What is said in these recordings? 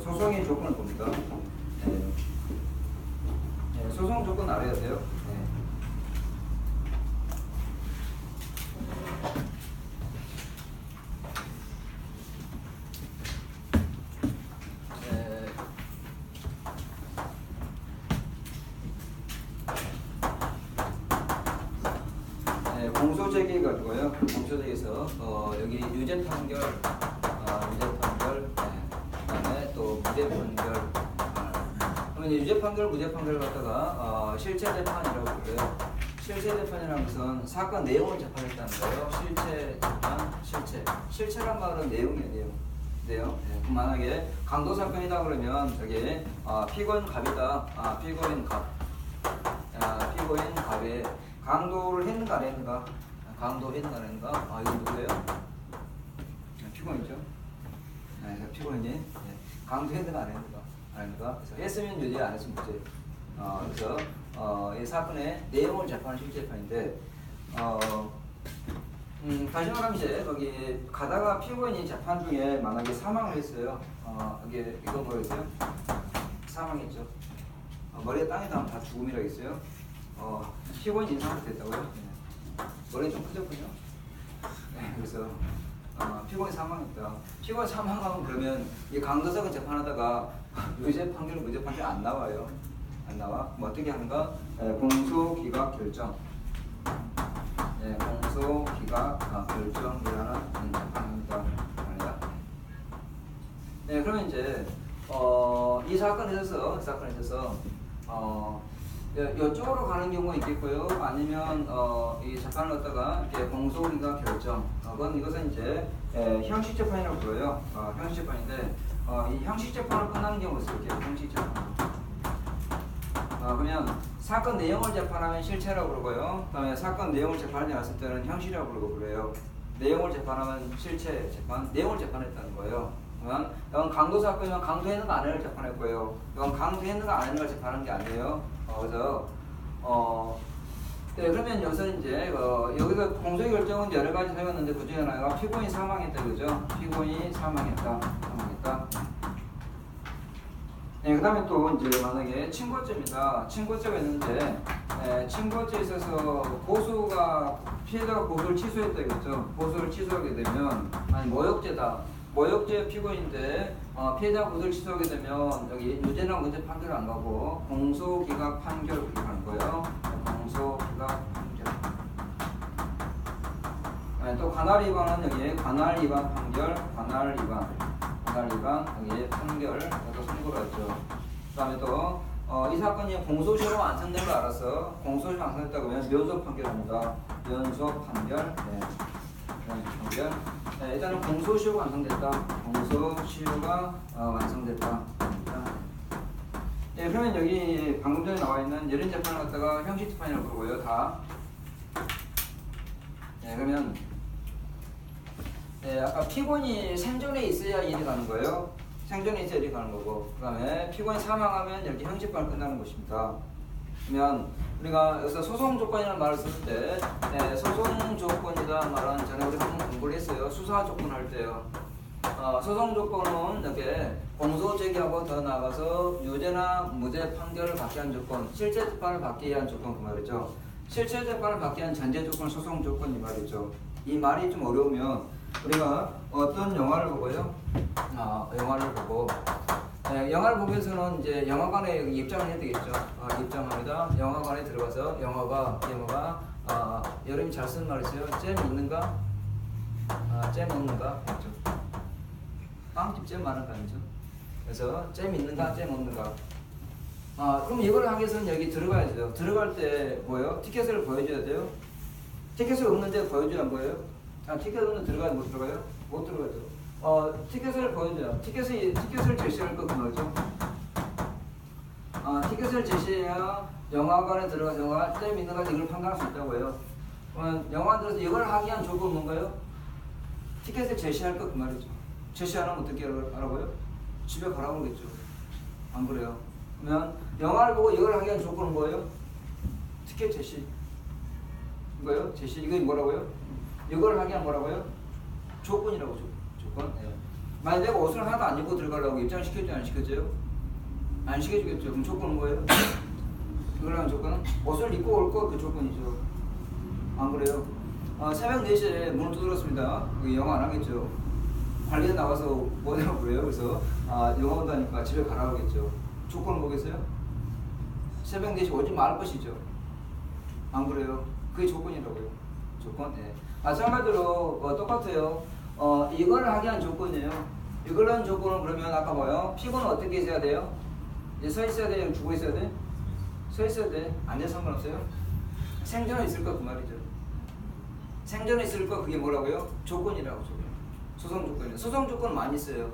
소송의 조건을 봅니다. 네. 네, 소송 조건 알아야 돼요. 네. 공소제기 가지고요. 공소제기에서 여기 유죄 판결, 그다음에 또 무죄 판결. 그러면 유죄 판결, 무죄 판결을 갖다가 실체 재판이라고 그래요. 실체 재판이라는 것은 사건 내용을 재판했다는 거예요. 실체 재판, 실체란 말은 내용이에요. 내용. 네. 만약에 강도 사건이다 그러면 저기 피고인 갑이다. 피고인 갑. 피고인 갑이 강도를 했는가 안 했는가? 강도했는가 안 했는가? 이건 누구예요? 피고인이죠. 네, 피고인이. 네. 강도했는가 안 했는가? 안 했는가? 그래서 했으면 유죄, 안 했으면 무죄. 그래서 이 사건의 내용을 재판하는 실재판인데, 다시 말하면 이제 거기 가다가 피고인이 재판 중에 만약에 사망을 했어요. 이게 이건 뭐였어요? 사망했죠. 머리에 땅에 닿으면 다 죽음이라고 했어요. 피고인 인상이 됐다고요? 네. 머리 좀 크셨군요. 네, 그래서 피고인 사망했다. 피고인 사망하면 그러면 이 강도사건 재판하다가 유죄 판결, 무죄 판결 안 나와요. 안 나와. 뭐 어떻게 하는가? 공소 기각 결정. 네, 공소 기각 결정이라는 재판입니다. 네, 그러면 이제 이 사건에 있어서 이쪽으로 가는 경우가 있겠고요. 아니면 이 재판을 갖다가 이렇게 공소기각 결정. 이것은 이제 형식 재판이라고 불러요. 형식 재판인데 이 형식 재판으로 끝나는 경우가 있어요. 이렇게 형식 재판. 그러면 사건 내용을 재판하면 실체라고 그러고요. 그다음에 사건 내용을 재판하지 않았을 때는 형식이라고 그러고 그래요. 내용을 재판하면 실체 재판, 내용을 재판했다는 거예요. 그러면 이건 강도 사건이면 강도했는가 안 했는가 재판했고요. 이건 강도했는가 안 했는가 재판하는 게 아니에요. 그래서 네, 그러면 여기서 이제 여기서 공소의 결정은 여러 가지 세웠는데 그 중에 하나가 피고인이 사망했다, 그죠? 피고인이 사망했다. 네, 그다음에 또 이제 만약에 친고죄입니다. 친고죄가 있는데 친고죄에 있어서 피해자가 고소를 취소했다, 그죠? 고소를 취소하게 되면 모욕죄 피고인인데 피해자 고소를 취소하게 되면 여기 유죄나 무죄 판결 안 가고 공소기각 판결 그렇게 가는 거예요. 공소기각 판결. 또 관할 위반은 여기 관할 위반 판결, 관할 위반 여기 판결 또 선고를 하죠. 그다음에 또 이 사건이 공소시효가 완성된 걸 알아서 공소시효가 완성됐다고 하면 면소 판결합니다. 면소 판결. 네, 일단은 공소시효가 완성됐다. 공소시효가 완성됐다. 네, 그러면 여기 방금 전에 나와 있는 예린 재판을 갖다가 형식 재판이라고 부르고요. 다. 네, 그러면 아까 피고인이 생존에 있어야 일이 가는 거예요. 생존에 있어야 일이 가는 거고, 그 다음에 피고인 사망하면 이렇게 형식 재판이 끝나는 것입니다. 그러면 우리가 여기서 소송 조건이라는 말을 쓸 때 소송 조건이다 말은 전에 우리가 한번 공부를 했어요. 수사 조건 할 때요. 소송 조건은 이렇게 공소 제기하고 더 나아가서 유죄나 무죄 판결을 받게 한 조건, 실제 재판을 받기 위한 조건 그 말이죠. 실제 재판을 받기 위한 전제 조건, 소송 조건 이 말이죠. 이 말이 좀 어려우면 우리가 어떤 영화를 보고요. 영화를 보고 영화를 보면서는 이제 영화관에 입장을 해야 되겠죠. 입장합니다. 영화관에 들어가서 영화가 여름이 잘 쓰는 말 있어요. 잼 있는가? 잼 없는가? 그렇죠. 빵집 잼 많은 거 아니죠? 그래서 잼 있는가? 잼 없는가? 그럼 이걸 하기 위해서는 여기 들어가야죠. 들어갈 때 뭐예요? 티켓을 보여줘야 돼요. 티켓이 없는데 보여줘야 안 보여요? 티켓 없는데 들어가요? 못 들어가요? 못 들어가죠. 티켓을 보여줘요. 티켓을 제시할 거 그거죠. 티켓을 제시해야 영화관에 들어가서 영화 잼 있는가 이걸 판단할 수 있다고 해요. 영화 들어서 이걸 하기 위한 조건은 뭔가요? 티켓을 제시할 거 그 말이죠. 제시 안 하면 어떻게 하라고요? 집에 가라고 그러겠죠. 안 그래요? 그러면 영화를 보고 이걸 하기 위한 조건은 뭐예요? 티켓 제시. 이거요? 제시. 이거 뭐라고요? 이걸 하기 위한 뭐라고요? 조건이라고 조건. 네. 만약 내가 옷을 하나도 안 입고 들어가려고 입장시켜줘요? 안 시켜줘요? 안 시켜주겠죠. 그럼 조건은 뭐예요? 그러려면 조건은 옷을 입고 올 거 그 조건이죠. 안 그래요? 새벽 4시에 문을 두드렸습니다. 영어 안 하겠죠. 관리자 나가서 뭐냐고 그래요. 그래서 영어 온다니까 집에 가라고 하겠죠. 조건은 뭐겠어요? 새벽 4시 오지 말 것이죠. 안 그래요? 그게 조건이라고요. 조건? 네. 마찬가지로 똑같아요. 이걸 하게 한 조건이에요. 이걸 한 조건은 그러면 아까 뭐요? 피고는 어떻게 있어야 돼요? 이제 서 있어야 돼요? 죽어 있어야 돼? 서 있어야 돼. 앉아 상관없어요? 생존에 있을 거 그 말이죠. 생존에 있을 거 그게 뭐라고요? 조건이라고 조건. 소송 조건이에요. 소송 조건은 많이 있어요.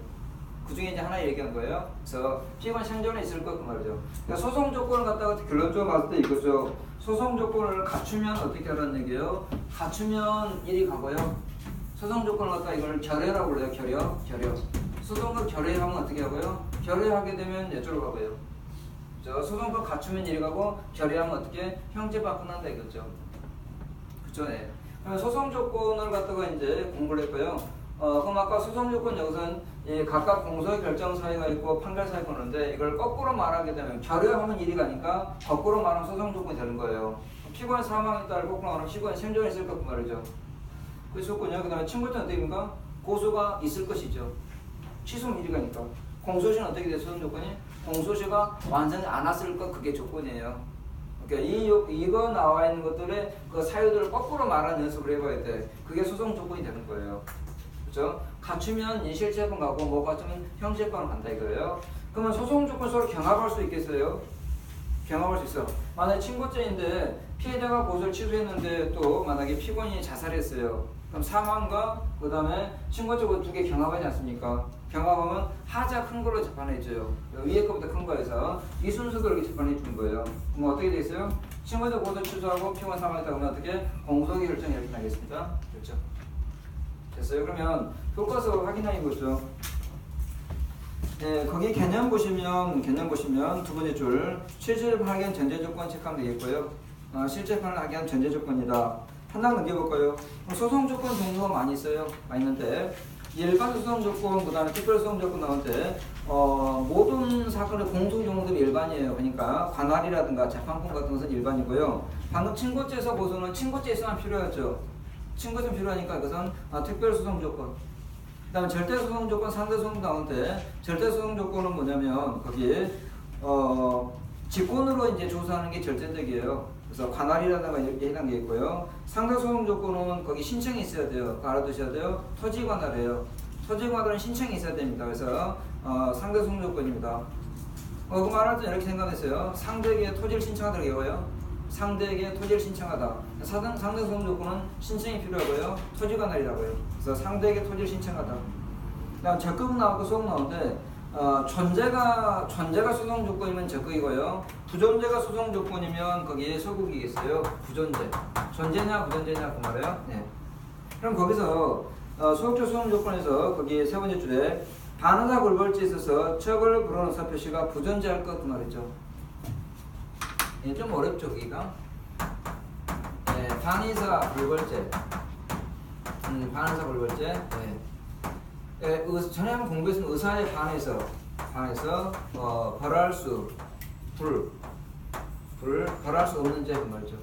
그 중에 이제 하나 얘기한 거예요. 그래서 피고는 생존에 있을 거 그 말이죠. 그러니까 소송 조건을 갖다가 결론적으로 봤을 때 이거죠. 소송 조건을 갖추면 어떻게 하라는 얘기예요? 갖추면 일이 가고요. 소송 조건을 갖다가 이걸 결여라고 그래요. 결여. 소송을 결여하면 어떻게 하고요? 결여하게 되면 이쪽으로 가고요. 소송을 갖추면 일이 가고 결여하면 어떻게? 형제가 끝난다 이거죠. 그쵸? 네. 그러면 소송 조건을 갖다가 이제 공부를 했고요. 그럼 아까 소송 조건 여기서는 각각 공소의 결정 사유가 있고 판결 사유가 있는데 이걸 거꾸로 말하게 되면 결여하면 일이 가니까 거꾸로 말하면 소송 조건이 되는 거예요. 피고인 사망에 따라 거꾸로 말하면 피고인 생존이 있을 것 말이죠. 그 조건이요. 그 다음에 친고죄는 어떻게 됩니까? 고소가 있을 것이죠. 취소는 일이 가니까. 공소시는 어떻게 돼요? 소송 조건이? 공소시가 완전히 안 왔을 것 그게 조건이에요. 그러니까 이거 나와 있는 것들의 그 사유들을 거꾸로 말하는 연습을 해봐야 돼. 그게 소송 조건이 되는 거예요. 그렇죠? 갖추면 실체분 가고 뭐 갖추면 형제분 간다 이거예요. 그러면 소송 조건 서로 경합할 수 있겠어요? 경합할 수 있어. 만약에 친고죄인데 피해자가 고소를 취소했는데 또 만약에 피고인이 자살했어요. 그럼 사망과 그 다음에 친고죄 두 개 경합하지 않습니까? 경합하면 하자 큰 걸로 재판해줘요. 위에 거보다 큰 거에서 이 순서대로 이렇게 재판해 주는 거예요. 그럼 어떻게 되겠어요? 친고죄 고소 취소하고 피고인 사망했다 그러면 어떻게? 공소기 결정이 이렇게 나겠습니다. 그렇죠? 됐어요? 그러면 교과서 확인하는 거죠. 네, 거기 개념 보시면 두 번째 줄 실질 발견 전제 조건 체크하면 되겠고요. 실제 판을 하게 한 전제 조건이다. 하나 넘겨볼까요? 소송 조건 종류가 많이 있어요. 많이 있는데 일반 소송 조건, 그 다음에 특별 소송 조건 나올 때 모든 사건의 공통 종류들이 일반이에요. 그러니까 관할이라든가 재판권 같은 것은 일반이고요. 방금 친고죄에서 고소는 친고죄에서만 필요하죠. 친고죄 필요하니까 그것은 특별 소송 조건. 그 다음에 절대 소송 조건, 상대 소송 나오는데 절대 소송 조건은 뭐냐면 거기에 직권으로 이제 조사하는 게 절대적이에요. 그래서 관할이라든가 이렇게 해당되어 있고요. 상대 소송 조건은 거기 신청이 있어야 돼요. 알아두셔야 돼요. 토지 관할이에요. 토지 관할은 신청이 있어야 됩니다. 그래서 상대 소송 조건입니다. 그 말할 때 이렇게 생각했어요. 상대에게 토지를 신청하도록 해요. 상대에게 토지를 신청하다. 상대 소송 조건은 신청이 필요하고요. 토지 관할이라고요. 그래서 상대에게 토지를 신청하다. 그다음 적극 나오고 소극 나오는데 존재가 소송 조건이면 적극이고요. 부존재가 소송 조건이면 거기에 소극이겠어요. 부존재. 존재냐 부존재냐 그 말이에요. 네. 그럼 거기서 소극적 소송 조건에서 거기 세 번째 줄에 반의사 불벌죄에 있어서 처벌 불허 의사 표시가 부존재할 것 그 말이죠. 예, 좀 어렵죠 거기가. 네, 반의사 불벌죄. 반의사 불벌죄. 네. 전에 한번 공부했던 의사에 반해서 벌할 수 없는 죄 그 말이죠.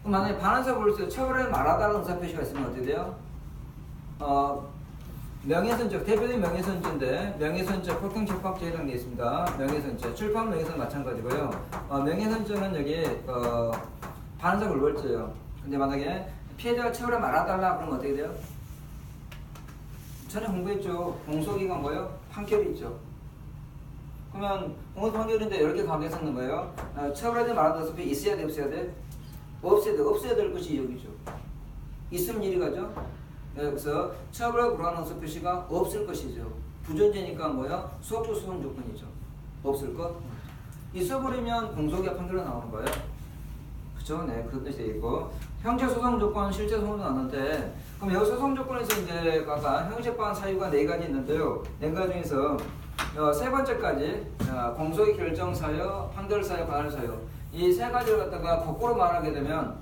그럼 만약에 반의사 불벌죄 처벌에 말하다는 의사 표시가 있으면 어떻게 돼요? 명예선죄, 대표적인 명예선죄인데 명예선죄 폭행집합죄에 해당되어 있습니다. 명예선죄, 출판 명예선 마찬가지고요. 명예선죄는 여기 반의사 불벌죄예요. 근데 만약에 피해자가 처벌에 말아달라 그러면 어떻게 돼요? 전에 공부했죠. 공소기관 뭐예요? 판결이 있죠. 그러면 공소 판결인데 이렇게 가겠었는 거예요. 처벌에 대해 말한다시피 있어야 돼, 없어야 돼? 없어야 될 것이 여기죠. 있으면 이리 가죠. 그래서 처벌에 불허하는 의사 표시가 없을 것이죠. 부존재니까 뭐야? 소극적 소송 조건이죠. 없을 것. 있어버리면 공소기관 판결로 나오는 거예요. 그죠? 네, 그런 뜻이 있고. 형제 소송 조건, 실제 소송도 나왔는데, 그럼 여기 소송 조건에서 이제 아까 형식반 사유가 4가지 있는데요. 4가지 중에서 세 번째까지 공소의 결정 사유, 판결 사유, 관할 사유 이 세 가지를 갖다가 거꾸로 말하게 되면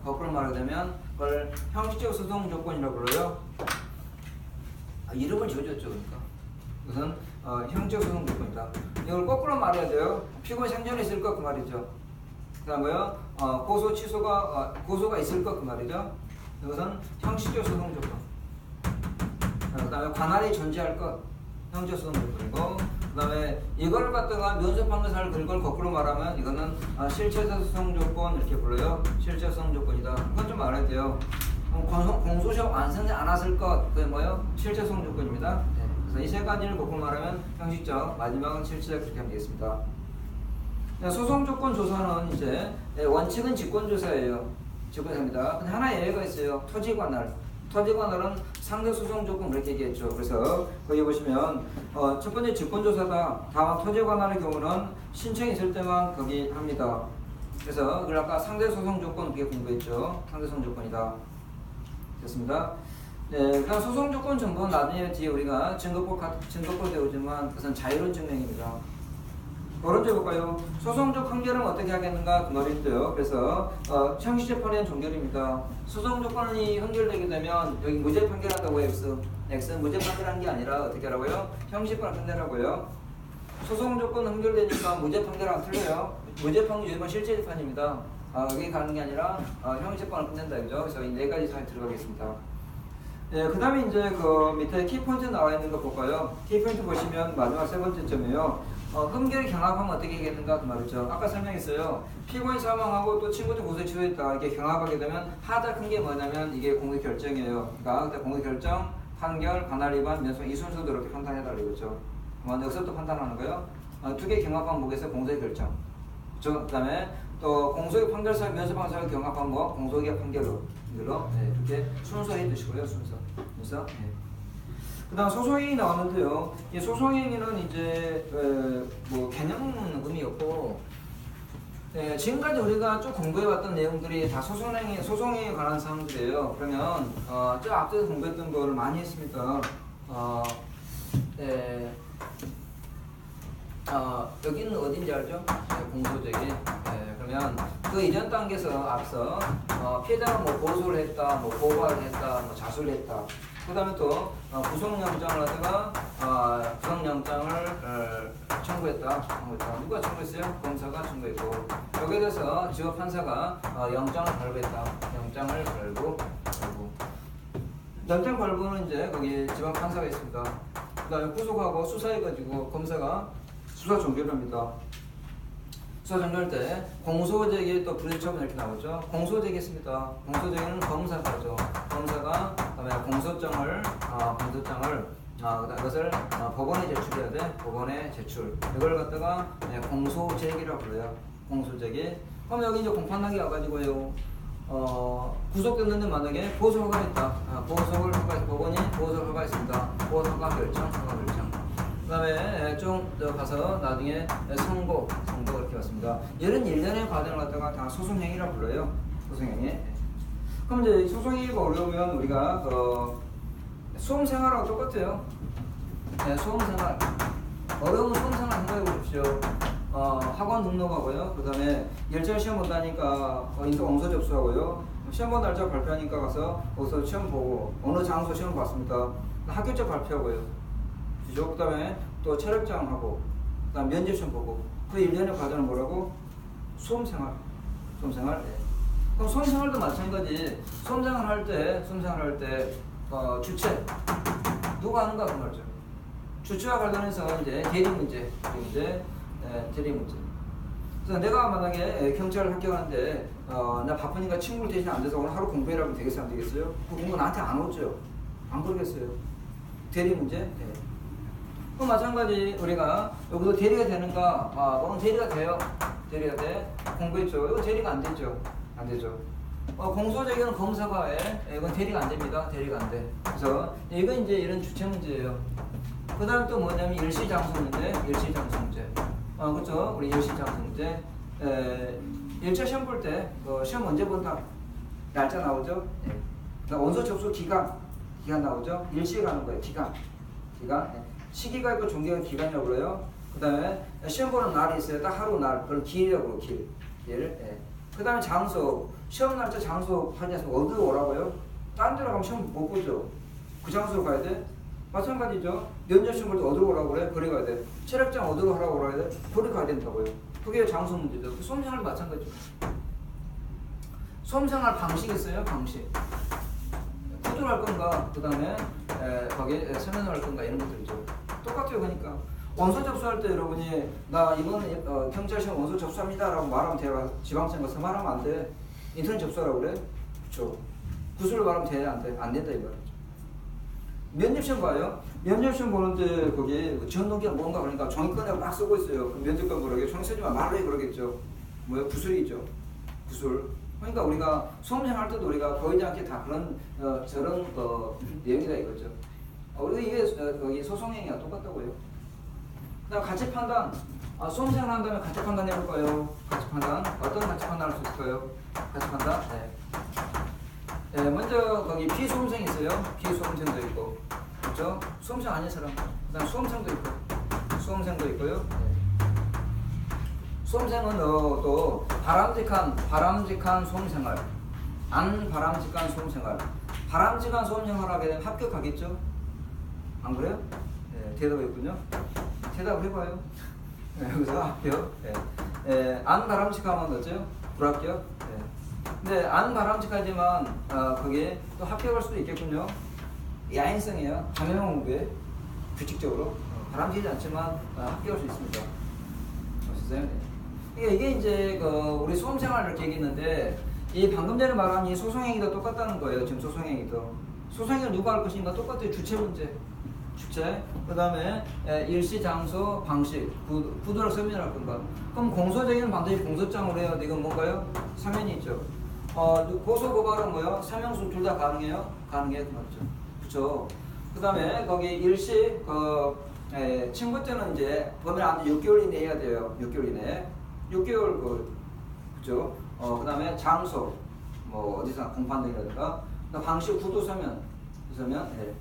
그걸 형식적 소송 조건이라고 불러요. 이름을 지어줬죠, 그러니까 이것은 형적 소송 조건이다. 이걸 거꾸로 말해야 돼요. 피고인 생존에 있을 것 그 말이죠. 그 다음에요, 고소 취소가 고소가 있을 것 그 말이죠. 이것은 형식적 소송 조건. 그 다음에 관할이 존재할 것, 형적 소송 조건이고, 그 다음에 이걸 갖다가 면접 판결사를 그걸 거꾸로 말하면 이거는 실체적 소송 조건 이렇게 불러요. 실체적 소송 조건이다. 그건 좀 알아야 돼요. 공소시효 완성되지 않았을 것, 그게 뭐예요? 실체적 소송 조건입니다. 네. 그래서 이 세 가지를 거꾸로 말하면 형식적, 마지막은 실체적 그렇게 하면 되겠습니다. 소송 조건 조사는 이제 원칙은 직권 조사예요. 직권조사입니다. 근데 하나 예외가 있어요. 토지 관할. 토지 관할은 상대 소송 조건 그렇게 얘기했죠. 그래서 거기 보시면 첫 번째 직권 조사다. 다만 토지 관할의 경우는 신청이 있을 때만 거기 합니다. 그래서 그걸 아까 상대 소송 조건 그게 공부했죠. 상대 소송 조건이다. 됐습니다. 네, 그럼 소송 조건 전부는 나중에 뒤에 우리가 증거법 배우지만 그것은 자유로운 증명입니다. 오른쪽 볼까요? 소송적 판결은 어떻게 하겠는가 그 말인데요. 그래서 형식재판의 종결입니다. 소송 조건이 판결되게 되면 여기 무죄 판결한다고 해요. X는 무죄 판결한 게 아니라 어떻게 하라고요? 형식재판 판결하고요. 소송 조건 판결되니까 무죄 판결하고 틀려요. 무죄 판결 일반 실제 재판입니다. 여기 가는 게 아니라 형식재판을 끝낸다 그죠? 그래서 이 네 가지 사항이 들어가겠습니다. 네, 그 다음에 이제 그 밑에 키포인트 나와 있는 거 볼까요? 키포인트 보시면 마지막 세 번째 점이에요. 흠결이 경합하면 어떻게 하겠는가 그 말이죠. 아까 설명했어요. 피고인 사망하고 또 친구들 고소에 취소했다. 이게 경합하게 되면 하자 큰 게 뭐냐면 이게 공개 결정이에요. 그러니까 공개 결정, 판결, 관할 위반, 면속 이 순서도 이렇게 판단해달라고 그랬죠. 여기서 또 판단하는 거예요. 두 개 경합 방법에서 공소의 결정. 그렇죠? 그 다음에 또 공소의 판결사, 면소 판사의 경합 방법, 공소기각 판결로 네, 이렇게 순서해 두시고요. 순서. 네. 그 다음 소송행위 나왔는데요. 이 소송행위는 이제 뭐 개념은 의미 없고 지금까지 우리가 쭉 공부해왔던 내용들이 다 소송행위에 관한 사항들이에요. 그러면 저 앞서서 공부했던 거를 많이 했습니다. 여기는 어딘지 알죠? 공소제기. 그러면 그 이전 단계에서 앞서 피해자가 뭐 고소를 했다, 뭐 고발을 했다, 뭐 자수를 했다. 그 다음에 또 구속영장을 하다가 구속영장을 청구했다. 누가 청구했어요? 검사가 청구했고 여기에 대해서 지법 판사가 영장을 발부했다. 영장을 발부. 영장 발부는 이제 거기 지방 판사가 있습니다. 그 다음에 구속하고 수사해가지고 검사가 수사 종결을 합니다. 수사 종결할 때 공소제기 또 불이처분 이렇게 나오죠. 공소제기 했습니다. 공소제기는 검사가 하죠. 검사가 그다음에 공소장을 그것을 법원에 제출해야 돼. 법원에 제출. 이걸 갖다가 공소제기라고 불러요. 공소제기. 그럼 여기 이제 공판하게 와가지고요. 구속됐는데 만약에 보수 허가했다. 보석을 법원이 보석을 허가했습니다. 보석 허가 결정. 그 다음에 좀 더 가서 나중에 선고 이렇게 왔습니다. 이런 일련의 과정을 갖다가 다 소송행위라고 불러요. 소송행위. 그럼 이제 소송행위가 어려우면 우리가 수험생활하고 똑같아요. 네, 수험생활. 어려우면 수험생활 생각해 보십시오. 학원 등록하고요. 그 다음에 일절 시험 본다니까 원서 접수하고요. 시험 본 날짜 발표하니까 가서 거기서 시험 보고 어느 장소 시험 봤습니다. 합격자 발표하고요. 그 다음에 또 체력장하고 그 다음 면접시험 보고 그 일련의 과정을 뭐라고? 수험생활. 네. 그럼 수험생활도 마찬가지. 수험생활 할 때 주체 누가 하는가 그 말이죠. 주체와 관련해서 이제 대리 문제. 그래서 내가 만약에 경찰을 합격하는데 나 바쁘니까 친구를 대신 안 돼서 오늘 하루 공부해라면 되겠어요, 안 되겠어요? 그 공부 나한테 안 오죠. 안 그러겠어요. 대리 문제. 네. 또 마찬가지 우리가 여기서 대리가 되는가? 너는 대리가 돼요. 대리가 돼. 공부했죠. 이거 대리가 안 되죠. 안 되죠. 공소제기는 검사가 해. 이건 대리가 안 됩니다. 대리가 안 돼. 그래서 이건 이제 이런 주체 문제예요. 그 다음 또 뭐냐면 일시장소 문제. 그렇죠? 우리 일시장소 문제. 1차 시험 볼 때 시험 언제 본다? 날짜 나오죠? 원서 접수 기간 나오죠? 일시에 가는 거예요. 기간. 시기가 있고 종교가 기간이라고 그래요. 그 다음에 시험 보는 날이 있어요. 딱 하루 날. 그걸 기일이라고 그래요. 길. 그 다음에 장소. 시험 날짜 장소 확인해서 어디로 오라고요? 다른 데로 가면 시험 못 보죠. 그 장소로 가야 돼? 마찬가지죠. 면접시험 볼 때 어디로 가라고 그래? 거리 가야 돼. 체력장 어디로 하라고 그래야 돼? 거리 가야 된다고요. 그게 장소 문제죠. 수험생활 마찬가지죠. 수험생활 방식이 있어요. 방식. 구두를 할 건가, 그 다음에 거기에 서면을 할 건가 이런 것들이죠. 똑같아요. 그러니까 원서 접수할 때 여러분이 나 이번 경찰시험 원서 접수합니다 라고 말하면 돼요. 지방청 가서 말하면 안 돼. 인터넷 접수하라고 그래? 그렇죠. 구술을 말하면 돼? 안 돼? 안 된다 이 말이죠. 면접시험 봐요. 면접시험 보는데 거기 전동기가 뭔가 그러니까 종이 꺼내고 막 쓰고 있어요. 그럼 면접관 뭐라게 종이 쓰지 마 말로 해 그러겠죠. 뭐요? 구술이죠. 구술. 그러니까 우리가 수험생 할 때도 우리가 보이지 않게 다 그런 저런 내용이다 이거죠. 우리가 이게 거기 소송행위가 똑같다고요. 그다음 가치 판단. 수험생을 한다면 가치 판단 해볼까요? 가치 판단. 어떤 가치 판단을 할 수 있을까요? 가치 판단. 네. 네, 먼저 거기 피수험생이 있어요. 피수험생도 있고, 그렇죠? 수험생 아닌 사람. 그다음 수험생도 있고, 수험생도 있고요. 네. 수험생은 또 바람직한 수험생활, 안 바람직한 수험생활. 바람직한 수험생활 하게 되면 합격하겠죠? 안 그래요? 네, 대답했군요. 대답해봐요. 네, 여기서 합격. 네. 네, 안 바람직하면 어쩌요? 불합격. 네. 근데 안 바람직하지만 거기에 또 합격할 수도 있겠군요. 야행성이에요. 감염 공부에 규칙적으로 바람직하지 않지만 합격할 수 있습니다. 아시죠? 이게 이제 우리 수험생활 이렇게 얘기했는데 이 방금 전에 말한 이 소송행위도 똑같다는 거예요. 지금 소송행위도 소송행위를 누가 할 것인가 똑같아요. 주체 문제. 주체. 그 다음에 일시, 장소, 방식, 구두를 서면할 건가. 그럼 공소쟁의는 반드시 공소장으로 해야 돼. 이건 뭔가요? 사면이 있죠. 고소 고발은 뭐요? 사명수 둘 다 가능해요? 가능해요. 그 말이죠. 그쵸. 그 다음에 거기 일시, 친구 때는 이제 범위 안 돼. 6개월 이내에 해야 돼요. 6개월 이내에. 6개월 그죠. 그 다음에 장소, 뭐 어디서 공판등이라든가. 방식, 구두 서면. 예.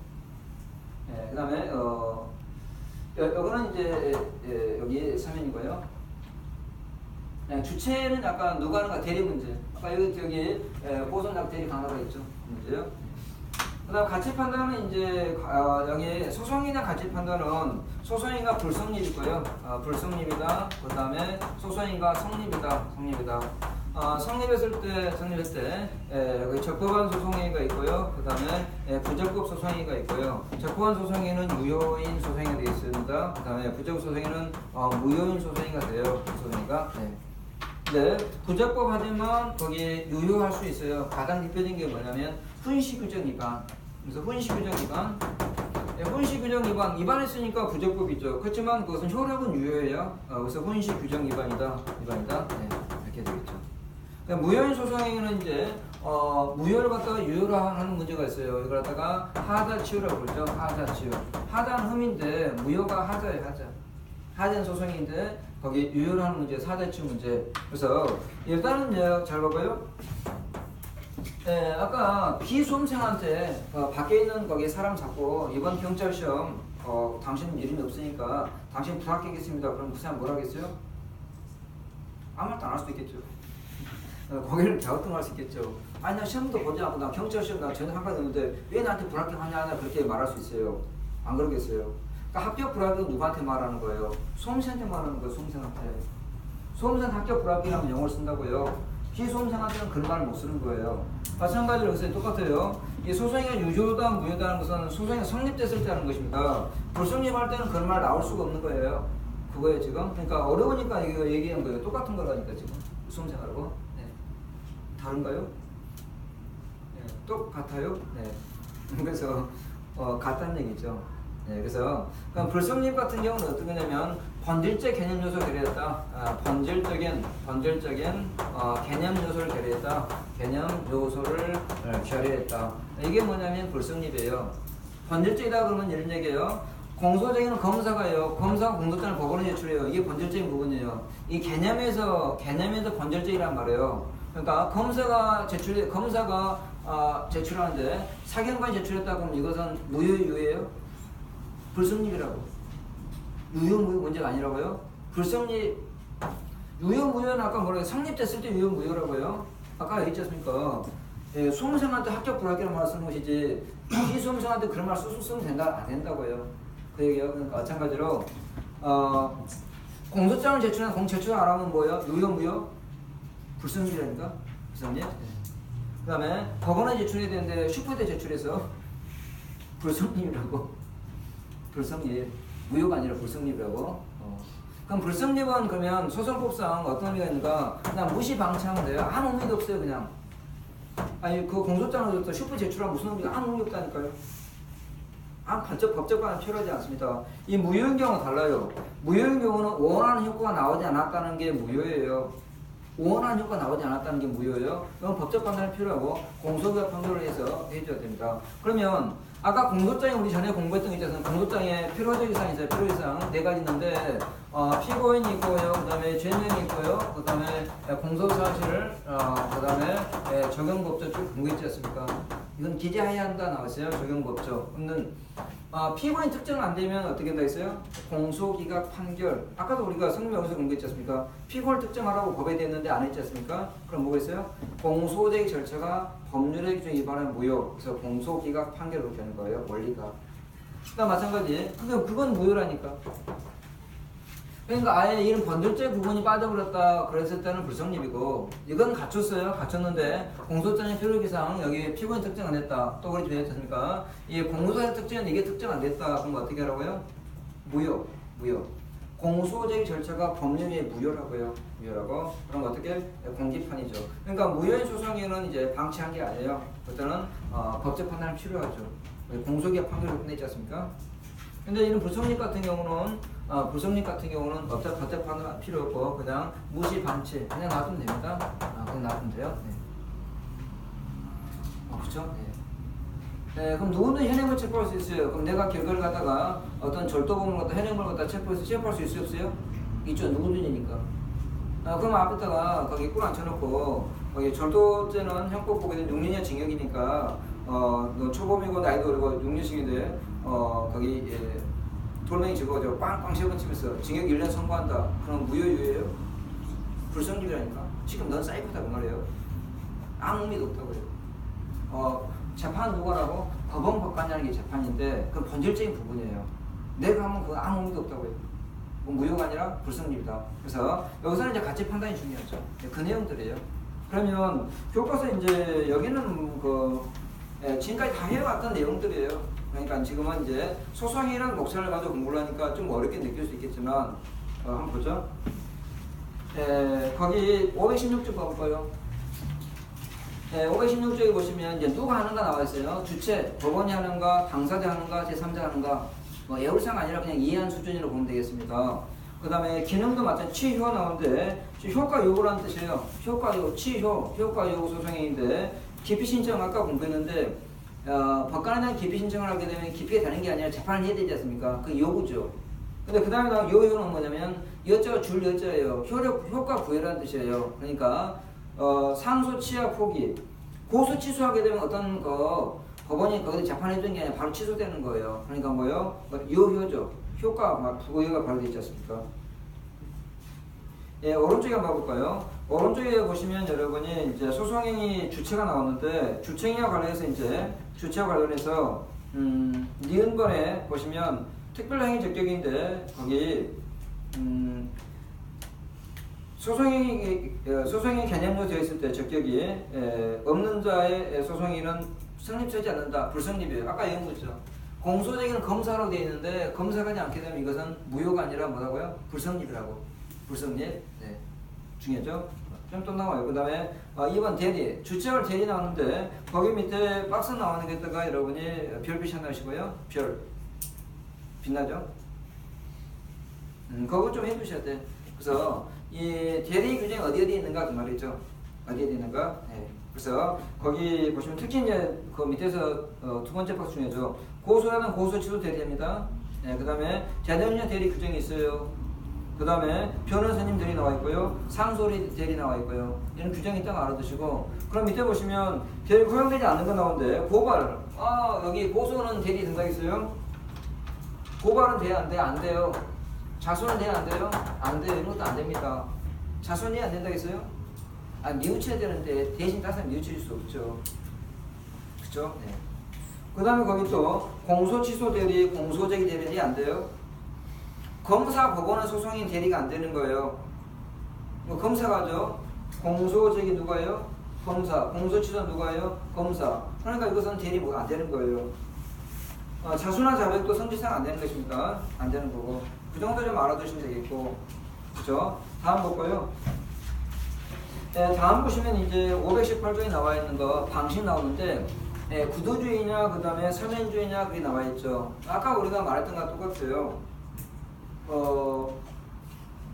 예, 그 다음에, 여기는 이제, 여기 서면이고요. 예, 주체는 약간 누가 하는가 대리 문제. 아까 여기, 보선작 대리 강화가 있죠. 문제요. 그 다음 가치 판단은 이제, 여기 소송이나 가치 판단은 소송인가 불성립이고요. 불성립이다. 그 다음에 소송인가 성립이다. 성립했을 때, 여기 적법한 소송행위가 있고요. 그 다음에 부적법 소송행위가 있고요. 적법한 소송행위는 유효인 소송행위가 되어 있습니다. 그 다음에 부적법 소송행위는 무효인 소송행위가 돼요. 소송행위가. 네. 근데 부적법 하지만 거기에 유효할 수 있어요. 가장 대표적인 게 뭐냐면 훈시규정 위반. 그래서 훈시규정 위반. 훈시규정 위반했으니까 부적법이죠. 그렇지만 그것은 효력은 유효해요. 그래서 훈시규정 위반이다. 네, 이렇게 되겠죠. 무효인 소송행위는 이제 무효를 갖다가 유효로 하는 문제가 있어요. 이걸 갖다가 하자치유라고 그러죠. 하자치유. 하자는 흠인데 무효가 하자예요. 하자는 소송인데 거기 유효로 하는 문제, 하자치유 문제. 그래서 일단은 잘 봐봐요. 네, 아까 비수험생한테 밖에 있는 거기 사람 잡고 이번 경찰 시험 당신 이름이 없으니까 당신 불합격했습니다. 그럼 그 사람 뭘 하겠어요? 아무 말도 안 할 수도 있겠죠. 거기를 갸우뚱할 수 있겠죠. 아니 나 시험도 보지 않고 나 경찰 시험 나 전혀 상관이 없는데 왜 나한테 불합격하냐 그렇게 말할 수 있어요. 안 그러겠어요. 그러니까 합격 불합격 누구한테 말하는 거예요? 수험생한테 말하는 거예요. 수험생한테. 수험생 합격 불합격이라면 영어를 쓴다고요. 비수험생한테는 그런 말을 못 쓰는 거예요. 마찬가지로 여기서 똑같아요. 이 소송이 유효다 무효다는 것은 소송이 성립됐을 때 하는 것입니다. 불성립할 때는 그런 말 나올 수가 없는 거예요. 그거예요 지금. 그러니까 어려우니까 이거 얘기한 거예요. 똑같은 거라니까 지금. 수험생하고. 네. 다른가요? 네. 똑같아요? 네. 그래서 같다는 얘기죠. 네. 그래서 불성립 같은 경우는 어떤 거냐면 본질적 개념 요소 결여했다. 본질적인 개념 요소를 결여했다. 개념 요소를 결여했다. 이게 뭐냐면 불성립이에요. 본질적이다 그러면 이런 얘기예요. 공소쟁의는 검사가요. 검사가 공소장을 법원에 제출해요. 이게 본질적인 부분이에요. 이 개념에서 본질적이란 말이에요. 그러니까 검사가 제출하는데 사경관이 제출했다 그러면 이것은 무효유예요? 불성립이라고. 유효무효 문제가 아니라고요? 불성립. 유효무효는 아까 뭐라고요? 성립됐을 때 유효무효라고요. 아까 얘기했지 않습니까? 예, 수험생한테 합격 불합격을 말 쓰는 것이지 비수험생한테 그런 말 쓰면 된다 안 된다고요. 그 얘기예요. 그러니까 마찬가지로 공소장을 제출한 공제출 안 하면 뭐예요? 유효무효? 불성립이라니까. 불성립. 그 다음에 법원에 제출해야 되는데 슈퍼에 제출해서 불성립이라고. 불성립. 무효가 아니라 불성립이라고. 그럼 불성립은 그러면 소송법상 어떤 의미가 있는가? 그냥 무시방치하면 돼요. 아무 의미도 없어요, 그냥. 아니, 그 공소장을 줬다 슈퍼 제출하면 무슨 의미가 아무 의미 없다니까요. 법적 반응 필요하지 않습니다. 이 무효인 경우는 달라요. 무효인 경우는 원하는 효과가 나오지 않았다는 게 무효예요. 원하는 효과가 나오지 않았다는 게 무효예요. 그럼 법적 판단이 필요하고 공소기각 판결을 해서 해줘야 됩니다. 그러면 아까 공소장에 우리 전에 공부했던 게 있어서 공소장에 필요적 이상이 있어요. 필요 이상 4가지 있는데 피고인이 있고요. 그 다음에 죄명이 있고요. 그 다음에 공소사실을 그 다음에 적용법적 쭉 공부했지 않습니까? 이건 기재해야 한다 나왔어요. 적용법적. 그러면 피고인 특정 안 되면 어떻게 된다 했어요? 공소기각 판결. 아까도 우리가 성명에서 공부했지 않습니까? 피고를 특정하라고 법에 됐는데 안 했지 않습니까? 그럼 뭐가 있어요? 공소제의 절차가 법률의 규정에 위반한 무효. 그래서 공소기각 판결로 되는 거예요. 원리가. 그러니까 마찬가지. 그건 무효라니까. 그러니까 아예 이런 번들죄 부분이 빠져버렸다 그랬을 때는 불성립이고, 이건 갖췄어요. 갖췄는데 공소장의 필요기상 여기 피고인 특정 안 했다. 또 그렇게 되지 않습니까? 이 공소의 특정은 이게 특정 안 됐다. 그럼 어떻게 하라고요? 무효. 공소제의 절차가 법률에 무효라고요. 무효라고. 그럼 어떻게? 공기판이죠. 그러니까 무효의 소송에는 이제 방치한 게 아니에요. 그때는 법적 판단이 필요하죠. 공소기각 판결을 끝냈지 않습니까? 근데 이런 불성립 같은 경우는 법적 판단 필요 없고 그냥 무시 방치 그냥 놔두면 됩니다. 그냥 놔두면 돼요. 네. 그렇죠? 네, 그럼 누구든 현행범 체포할 수 있어요. 그럼 내가 결과를 갖다가 어떤 절도범을 갖다 현행범을 갖다 체포할 수 있어요, 없어요? 있죠. 누구든이니까. 그럼 앞에다가 거기 꿀 앉혀놓고 거기 절도죄는 형법 보게 되면 6년이나 징역이니까 너 초범이고 나이도 어리고 6년씩인데 거기 돌멩이 집어가지고 빵빵 3번 치면서 징역 1년 선고한다. 그럼 무효유예요? 불성립이라니까. 지금 넌 사이코다 그 말이에요. 아무 의미도 없다고요. 재판 누가 하고? 법원 법관이라는 게 재판인데 그건 본질적인 부분이에요. 내가 하면 그건 아무 의미도 없다고요. 무효가 아니라 불성립이다. 그래서 여기서는 이제 가치 판단이 중요하죠. 그 내용들이에요. 그러면 교과서 이제 여기는 지금까지 다 해왔던 내용들이에요. 그러니까 지금은 이제 소송이라는 목차를 가지고 공부를 하니까 좀 어렵게 느낄 수 있겠지만 한번 보죠. 거기 516쪽 봐볼까요? 516쪽에 보시면 이제 누가 하는가 나와 있어요. 주체, 법원이 하는가, 당사자 하는가, 제3자 하는가. 애울사가 아니라 그냥 이해한 수준으로 보면 되겠습니다. 그 다음에 기능도 마찬가지 취효 나오는데 효과 요구라는 뜻이에요. 효과 요구, 취효, 효과 요구 소송행위인데 기피 신청 아까 공부했는데 법관에 대한 기피 신청을 하게 되면 기피가 되는 게 아니라 재판을 해야 되지 않습니까? 그 요구죠. 근데 그 다음에 나온 요효는 뭐냐면 여자가 줄 여자예요. 효과 부여라는 뜻이에요. 그러니까 상소 취하 포기 고소 취소하게 되면 어떤 법원이 거기서 재판해주는 게 아니라 바로 취소되는 거예요. 그러니까 뭐예요? 요효죠. 효과 부여가 바로 되지 않습니까? 오른쪽에 한번 봐볼까요? 오른쪽에 보시면 여러분이 이제 소송행위 주체가 나왔는데 주체행위와 관련해서 니은번에 보시면 특별행위 적격인데 거기 소송행위 개념으로 되어 있을 때 적격이 없는 자의 소송행위는 성립되지 않는다. 불성립이에요. 아까 얘기한 거죠. 공소제기는 검사로 되어 있는데 검사가 하지 않게 되면 이것은 무효가 아니라 뭐라고요? 불성립이라고. 불성립. 네. 중요하죠? 좀 또 나와요. 그 다음에 2번 대리. 주체할 대리 나오는데 거기 밑에 박스 나오는 게다가 여러분이 별빛이 하나 하시고요. 별. 빛나죠? 그거 좀 해주셔야 돼. 그래서 이 대리 규정이 어디에 있는가 그 말이죠. 어디에 있는가? 네. 그래서 거기 보시면 특히 이제 그 밑에서 두 번째 박스 중에죠. 고소라는 고소 취소 대리입니다. 네, 그 다음에 재단위원 대리 규정이 있어요. 그 다음에 변호사님 대리 나와 있고요. 상소리 대리 나와 있고요. 이런 규정이 있다고 알아두시고, 그럼 밑에 보시면 대리 허용되지 않는 거 나오는데 고발. 여기 고소는 대리 된다 했어요. 고발은 돼야 안 돼? 안 돼요. 자손은 돼야 안 돼요? 안 돼요. 이런 것도 안 됩니다. 자손이 안 된다 했어요? 뉘우쳐야 되는데 대신 다른 사람 뉘우칠 수 없죠. 그렇죠? 네. 그 다음에 거기 또 공소 취소 대리, 공소제기 대리이 안 돼요. 검사, 법원은 소송인 대리가 안 되는 거예요. 뭐 검사가 하죠. 공소제기 누가요? 검사. 공소취소 누가요? 검사. 그러니까 이것은 대리 뭐 안 되는 거예요. 자수나 자백도 성질상 안 되는 것입니다. 안 되는 거고. 그 정도 좀 알아두시면 되겠고. 그죠? 다음 볼까요? 네, 다음 보시면 이제 518조에 나와 있는 거 방식 나오는데, 네, 구도주의냐, 그 다음에 서면주의냐, 그게 나와 있죠. 아까 우리가 말했던 거랑 똑같아요.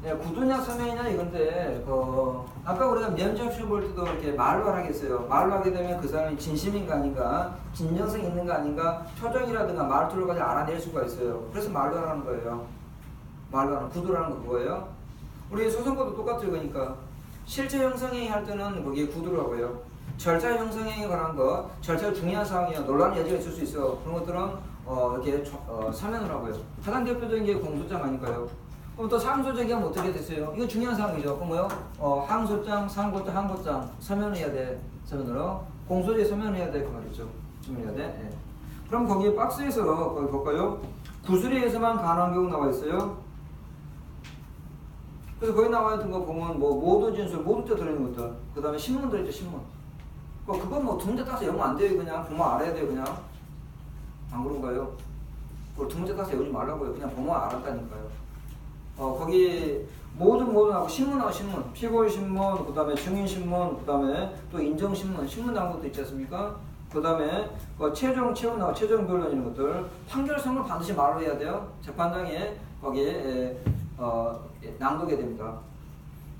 네, 구도냐, 서면이냐 이건데, 아까 우리가 면접 시험 볼 때도 이렇게 말로 하겠어요. 말로 하게 되면 그 사람이 진심인가 아닌가, 진정성 있는가 아닌가, 표정이라든가 말투를 가지고 알아낼 수가 있어요. 그래서 말로 하라는 거예요. 말로 하는, 구도라는 거 그거예요. 우리 소송법도 똑같아요. 그러니까. 실제 형성행위 할 때는 거기에 구두라고요. 절차 형성행위에 관한 거, 절차 중요한 사항이야. 논란의 여지가 있을 수 있어. 그런 것들은 이렇게 서면을 하고요. 가장 대표적인 게 공소장 아닐까요? 그럼 또 상소제기하면 어떻게 됐어요? 이거 중요한 사항이죠. 그럼 뭐요? 항소장, 상고장, 항고장 서면을 해야 돼. 서면으로. 공소제 서면을 해야 돼. 그 말이죠. 서면을 해야 돼. 네. 그럼 거기 박스에서 거기 볼까요? 구술에 의해서만 가능한 경우 나와 있어요. 그래서 거기 나와 있는 거 보면 뭐 모두 진술, 모두 때 들어있는 것들, 그 다음에 신문 들어있죠. 신문. 그건 뭐 두 문제 따서 영어 안 돼요. 그냥 보면 알아야 돼요. 그냥 안 그런가요? 그걸 두 문제 따서 외우지 말라고요. 그냥 보면 알았다니까요. 거기 모두 신문하고 신문, 피고인 신문, 그 다음에 증인 신문, 그 다음에 또 인정 신문 나온 것도 있지 않습니까? 그 다음에 최종 체온하고 최종 변론 이런 것들, 판결성을 반드시 말로 해야 돼요. 재판장에 거기에 낭독해야 됩니다.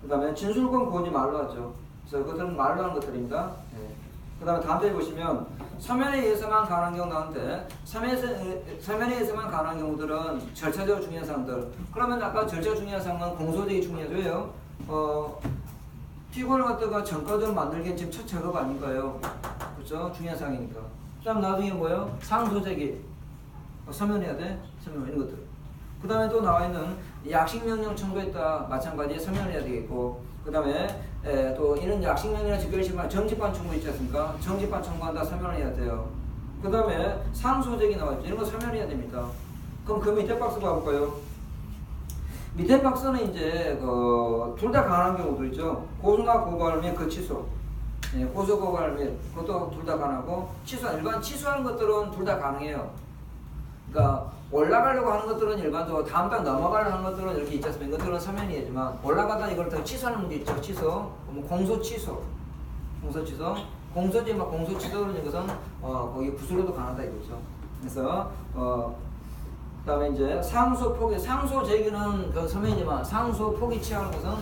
그 다음에 진술권 고지 말로 하죠. 그래서 그것들은 말로 하는 것들입니다. 네. 그 다음에 다음 페이지 보시면 서면에 의해서만 가능한 경우 나오는데 서면에 의해서만 가능한 경우들은 절차적으로 중요한 사항들. 그러면 아까 절차 중요한 사항은 공소제기 중요해요. 피고를 갖다가 전과적으로 만들기엔 지금 첫 작업 아닌가요? 그렇죠? 중요한 사항이니까. 그 다음 나중에 뭐예요? 상소제기. 서면해야 돼. 서면 이런 것들. 그 다음에 또 나와 있는 약식명령 청구했다. 마찬가지에 서면해야 되겠고. 그 다음에 또 이런 약식명령이나 직결시만 정지판 청구 있지 않습니까? 정지판 청구한다. 서면을 해야 돼요. 그 다음에 상소제기 나와 있죠. 이런 거 서면해야 됩니다. 그럼 그 밑에 박스 봐볼까요? 밑에 박스는 이제 둘 다 가능한 경우도 있죠. 고소나 고발 및 그 취소. 네, 고소 고발 및 그것도 둘 다 가능하고 일반 취소하는 것들은 둘 다 가능해요. 그러니까 올라가려고 하는 것들은 일반적으로 다음 달 넘어가려고 하는 것들은 이렇게 있지 않습니까? 이것들은 서면이지만 올라가다 이걸 더 취소하는 문제 있죠. 취소. 공소 취소. 공소 취소. 공소지 막 공소 취소는 이것은 거기 구술로도 가능하다 이거죠. 그래서 그다음에 이제 상소 포기, 상소 제기는 그 서면이지만 상소 포기 취하는 것은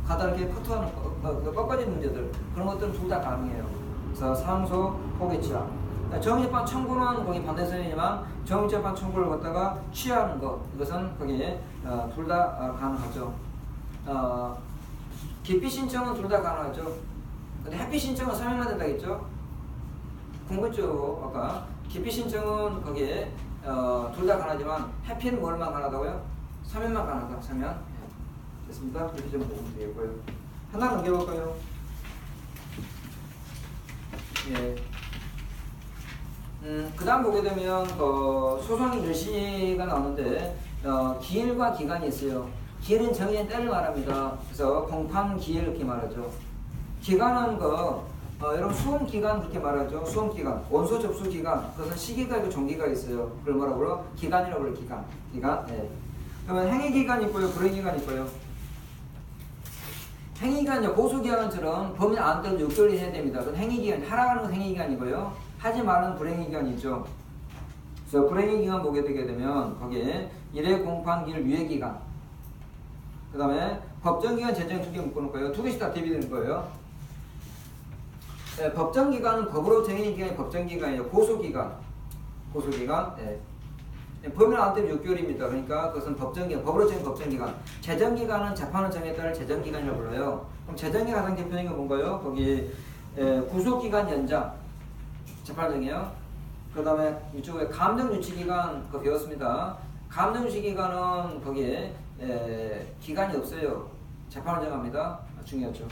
가다 이렇게 커트하는 꺾어진 문제들 그런 것들은 둘 다 가능해요. 그래서 상소 포기 취하. 정의재판 청구는 거기 반대 서면이지만 정의재판 청구를 갖다가 취하는 것 이것은 거기에 둘 다 가능하죠. 기피 신청은 둘 다 가능하죠. 근데 해피 신청은 서면만 된다겠죠. 궁금했죠 아까. 기피 신청은 거기에 둘 다 가능하지만 해피는 뭘만 가능하다고요? 서면만 가능하다. 서면. 됐습니다. 이렇게 좀 보면 되겠고요. 하나 넘겨볼까요? 예. 그 다음 보게 되면 소송의 일시가 나오는데 기일과 기간이 있어요. 기일은 정해진 때를 말합니다. 그래서 공판 기일 이렇게 말하죠. 기간은 여러분 수험 기간 그렇게 말하죠. 수험 기간, 원서 접수 기간, 그것은 시기가 있고 종기가 있어요. 그걸 뭐라고 그래요? 기간이라고 그래요. 기간. 네. 그러면 행위 기간이 있고요, 불행 기간이 있고요. 행위 기간은 고소 기간처럼 범인 안 때도 6개월이 해야 됩니다. 그건 행위 기간, 하락하는 건 행위 기간이고요. 하지 말은 불행의 기간이 있죠. 그래서 불행의 기간 보게 되게 되면 거기에 일회 공판기일 유예 기간, 그 다음에 법정 기간, 재정 두 개 묶어놓을 거예요. 두 개씩 다 대비되는 거예요. 네, 법정 기간은 법으로 정해진 기간이 법정 기간이에요. 고소 기간. 네. 범인 안 되면 6개월입니다. 그러니까 그것은 법정 기간, 법으로 정해진 법정 기간. 재정 기간은 재판을 정에 따른 재정 기간이라고 불러요. 그럼 재정 기간 가장 대표적인 건 뭔가요? 거기 구속 기간 연장. 재판정이에요. 그 다음에 이쪽에 감정유치기간 그거 배웠습니다. 감정유치기간은 거기에 기간이 없어요. 재판을 정합니다. 중요하죠.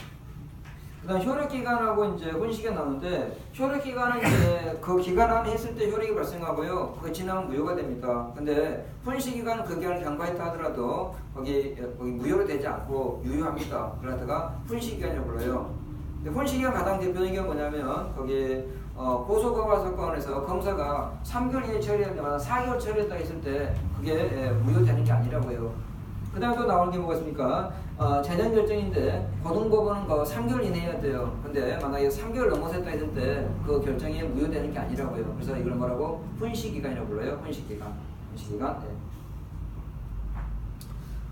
그다음 효력기간하고 이제 혼식이 나오는데 효력기간은 이제 그 기간 안에 했을 때 효력이 발생하고요. 그거 지나면 무효가 됩니다. 근데 혼식기간은 그 기간을 경과했다 하더라도 거기 무효로 되지 않고 유효합니다. 그러다가 혼식기간이라고 불러요. 혼식기간 가장 대표적인 게 뭐냐면 거기 고소고발 사건에서 검사가 3개월 이내 처리할 때마다 4개월 처리했다 했을 때 그게 무효되는 게 아니라고요. 그 다음에 또 나오는 게 뭐가 있습니까? 재정 결정인데 고등법원은 3개월 이내 해야 돼요. 근데 만약에 3개월 넘어서 했다 했을 때 그 결정이 무효되는 게 아니라고요. 그래서 이걸 뭐라고? 혼식기간이라고 불러요. 혼식기간. 혼식기간.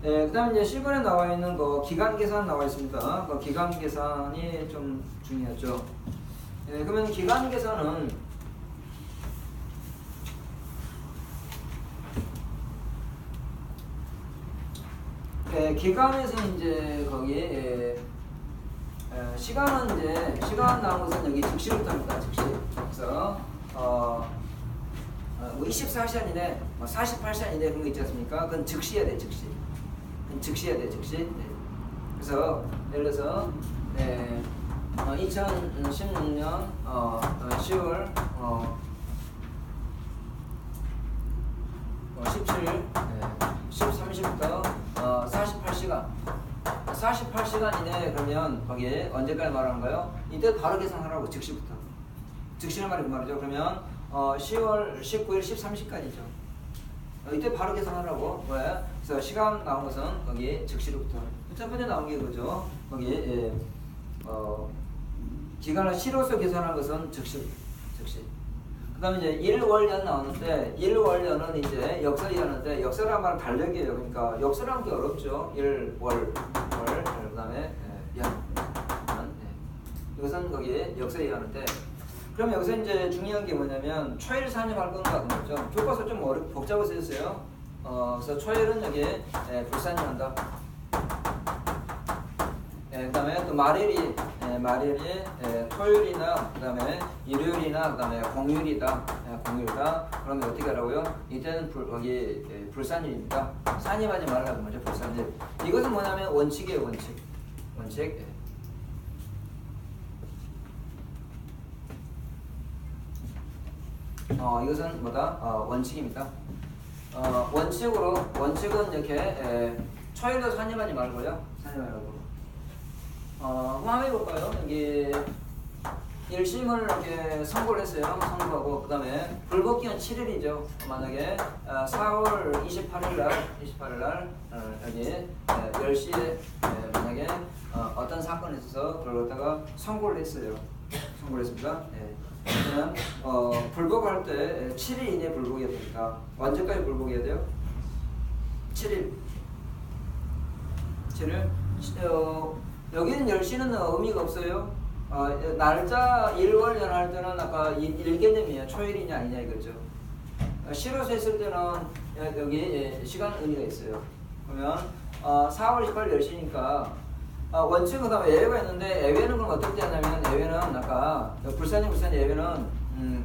네. 그 다음에 이제 10번에 나와 있는 거 기간 계산 나와 있습니다. 그 기간 계산이 좀 중요하죠. 네, 그러면 기간 계산은 기간에서 이제 거기에 시간은 이제 시간 나온 것은 여기 즉시부터 합니다. 즉시. 그래서 뭐 24시간 이내, 뭐 48시간 이내 그런 거 있지 않습니까? 그건 즉시해야 돼. 즉시. 그건 즉시해야 돼. 즉시. 네. 그래서 예를 들어서 2016년 10월 17일 13시부터 48시간 48시간 이내 그러면 거기에 언제까지 말하는가요? 이때 바로 계산하라고. 즉시부터. 즉시는 말이 그 말이죠. 그러면 10월 19일 13시까지죠. 이때 바로 계산하라고. 왜? 그래서 시간 나온 것은 거기 즉시로부터. 첫 번째 나온 게 그죠. 거기 기간을 시로서 계산한 것은 즉시. 그 다음에 이제 일월년 나오는데, 일월년은 이제 역설이라는데, 역설이란 말은 달력이에요. 그러니까 역설이라는 게 어렵죠. 월, 그 다음에 연. 이것은 거기에 역설이라는데, 그럼 여기서 이제 중요한 게 뭐냐면, 초일 산입할 건가 그죠. 교과서 좀 복잡하게 쓰였어요. 그래서 초일은 여기에 불산입한다. 그 다음에 또 말일이 토요일이나 그 다음에 일요일이나 그 다음에 공휴일이다. 그러면 어떻게 하라고요? 이때는 거기 불산일입니다. 산입하지 말라고 말이죠. 불산일. 이것은 뭐냐면 원칙이에요. 원칙. 이것은 뭐다? 원칙입니다. 원칙은 이렇게 초일로 산입하지 말고요. 한번 해볼까요? 여기 1심을 이렇게 선고를 했어요. 선고하고 그 다음에 불복기간 7일이죠. 만약에 4월 28일 날 여기 10시에 만약에 어떤 사건이 있어서 그걸 갖다가 선고를 했어요. 선고를 했습니다. 그러면 불복할 때 7일 이내에 불복해야 됩니다. 언제까지 불복해야 돼요? 7일. 여기는 10시는 의미가 없어요. 날짜 일월년 할 때는 아까 일개념이에요. 초일이냐 아니냐 이거죠. 시로서 했을 때는 여기 시간 의미가 있어요. 그러면 4월 18일 10시니까 원칙은 그다음에 예외가 있는데 예외는 그럼 어떨 때 하냐면 예외는 아까 불산일 예외는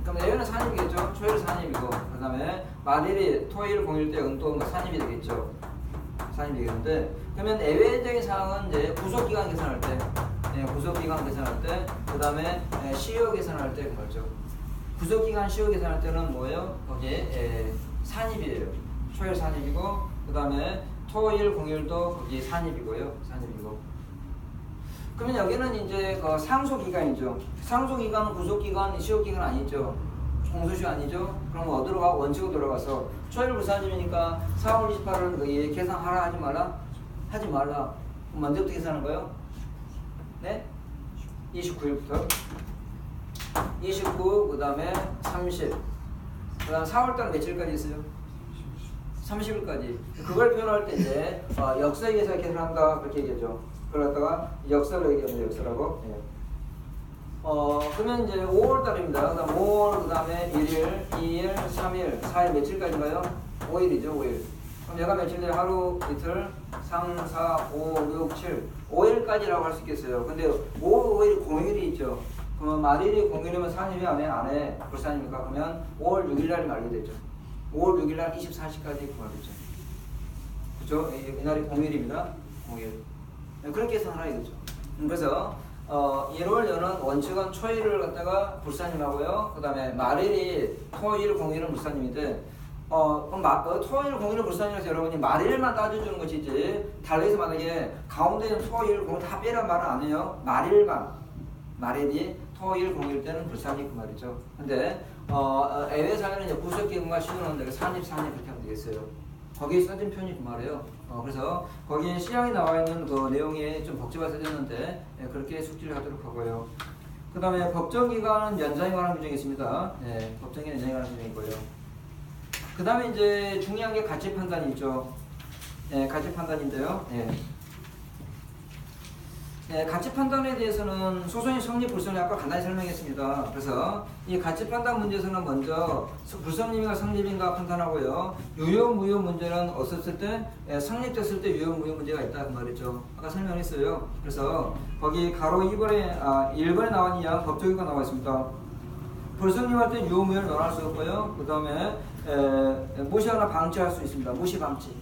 그럼 예외는 산입이겠죠. 초일 산입이고 그 다음에 말일이 토일 공일 때 또 산입이 되겠죠. 산입이 되겠는데 그러면 예외적인 사항은 이제 구속기간 계산할 때 구속기간 계산할 때 그 다음에 시효 계산할 때 그거죠. 구속기간 시효 계산할 때는 뭐예요? 거기에 산입이에요. 초일 산입이고 그 다음에 토일 공일도 거기 산입이고요. 산입이고 그러면 여기는 이제 그 상소기간이죠. 상소기간은 구속기간, 시효기간 아니죠. 공소시효 아니죠. 그럼 어디로 가? 원칙으로 돌아가서 초일 불산입이니까 4월 28일은 거기 계산하라 하지 말라? 하지 말라. 그럼 언제부터 계산하는 거예요? 네? 29일부터 29, 그 다음에 30, 그 다음 4월달 며칠까지 있어요? 30일까지. 그걸 표현할 때 이제 역사에서 계산한다 그렇게 얘기하죠. 그걸 갖다가 역사로 얘기합니다. 역사라고. 그러면 이제 5월달입니다. 그 다음 5월, 그 다음에 1일, 2일, 3일, 4일 며칠까지인가요? 5일이죠. 5일. 그럼 얘가 며칠 돼? 하루, 이틀, 3, 4, 5, 6, 7, 5일까지라고 할 수 있겠어요. 근데 5, 5일 공휴일이 있죠. 그러면 말일이 공휴일이면 산입이 안에 불산입니까? 그러면 5월 6일날이 말게 되죠. 5월 6일날 24시까지 그 말이죠. 그죠? 이날이 공휴일입니다. 공휴일. 그렇게 해서 하나 이거죠. 그래서 1월 여는 원칙은 초일을 갖다가 불사님하고요. 그 다음에 말일이 토일 공일은 불사님인데 그럼 토일 공일은 불사님이라서 여러분이 말일만 따져주는 것이지 달리에서 만약에 가운데 있는 토일 공일 다 빼란 말은 안 해요. 말일이 토일 공일 때는 불사님 그 말이죠. 근데 애외사회는 이제 구석기금과 시군은 산입 그렇게 하면 되겠어요. 거기에 써진 표현이 그 말이에요. 그래서 거기에 시향이 나와 있는 그 내용이 좀 복잡하게 써졌는데 그렇게 숙지를 하도록 하고요. 그 다음에 법정기간은 연장에 관한 규정이 있습니다. 법정기간 연장에 관한 규정이 있고요. 그 다음에 이제 중요한 게 가치 판단이 있죠. 가치 판단인데요. 가치 판단에 대해서는 소송의 성립 불성립 아까 간단히 설명했습니다. 그래서 이 가치 판단 문제에서는 먼저 불성립인가 성립인가 판단하고요. 유효 무효 문제는 없었을 때 성립됐을 때 유효 무효 문제가 있다 그 말이죠. 아까 설명했어요. 그래서 거기 가로 1번에 나온 이양 법조기가 나와 있습니다. 불성립할 때 유효 무효를 논할 수 없고요. 그 다음에 무시하거나 방치할 수 있습니다. 무시 방치.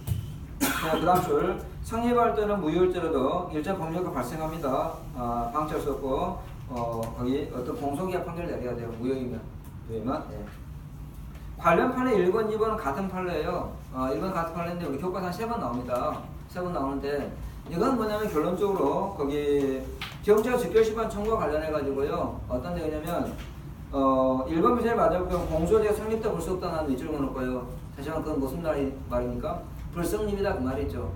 그 다음 줄 성립할 때는 무효일지라도 일정 법률가 발생합니다. 방치할 수 없고 거기 어떤 공소기각 판결을 내려야 돼요. 무효이면. 관련 판례 1번, 2번은 같은 판례예요. 1번 같은 판례인데 우리 교과서 한 3번 나옵니다. 3번 나오는데 이건 뭐냐면 결론적으로 거기 경찰 직결시반 청구와 관련해 가지고요. 어떤 내용이냐면 1번 표현을 맞을 경우 공소제가 성립돼 볼 수 없다는 위주를 놓고요. 다시 한번 그건 무슨 말입니까? 불성립이다 그 말이죠.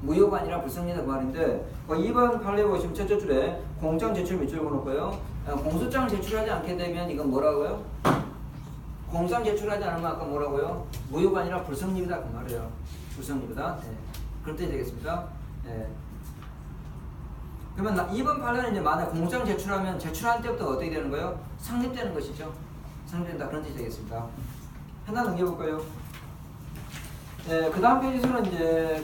무효가 아니라 불성립이다 그 말인데 2번 판례 보시면 첫째 줄에 공장 제출 밑줄 놓고요. 공소장을 제출하지 않게 되면 이건 뭐라고요? 공장 제출하지 않으면 아까 뭐라고요? 무효가 아니라 불성립이다 그 말이에요. 불성립이다. 그럴 때 되겠습니다. 그러면 2번 판례는 이제 만약 공장 제출하면 제출한 때부터 어떻게 되는 거예요? 성립되는 것이죠. 성립된다 그런 뜻이 되겠습니다. 하나 넘겨볼까요? 그 다음 페이지에서는 이제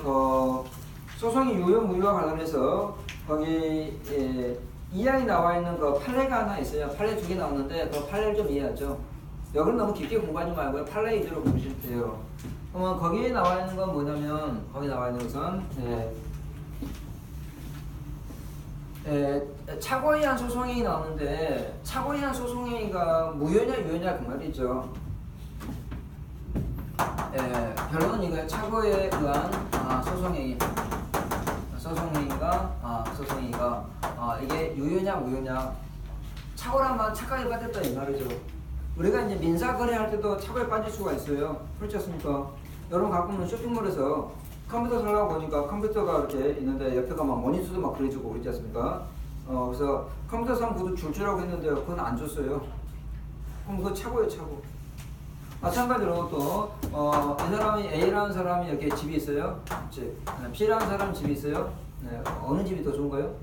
소송이 유효 무효와 관련해서 거기 이항이 나와 있는 그 판례가 하나 있어요. 판례 2개 나오는데 그 판례를 좀 이해하죠. 여기는 너무 깊게 공부하지 말고요. 판례 위주로 공부하시면 돼요. 그러면 거기에 나와 있는 건 뭐냐면 거기 나와 있는 것은 착오에 의한 소송이 나오는데 착오에 의한 소송행위가 무효냐 유효냐 그 말이죠. 결론은 이거예요. 착오에 의한 소송행위가 이게 유효냐 무효냐. 착오라면 착각에 빠졌다 이 말이죠. 우리가 이제 민사 거래할 때도 착오에 빠질 수가 있어요. 그렇지 않습니까? 여러분 가끔은 쇼핑몰에서 컴퓨터 살라고 보니까 컴퓨터가 이렇게 있는데 옆에가 막 모니터도 막 그려주고 그러지 않습니까? 그래서 컴퓨터 사면 그것도 줄 줄 알고 했는데 그건 안 줬어요. 그럼 그거 착오예요, 착오. 마찬가지로 또 이 사람이 A라는 사람이 이렇게 집이 있어요. 즉 B라는 사람 집이 있어요. 어느 집이 더 좋은가요?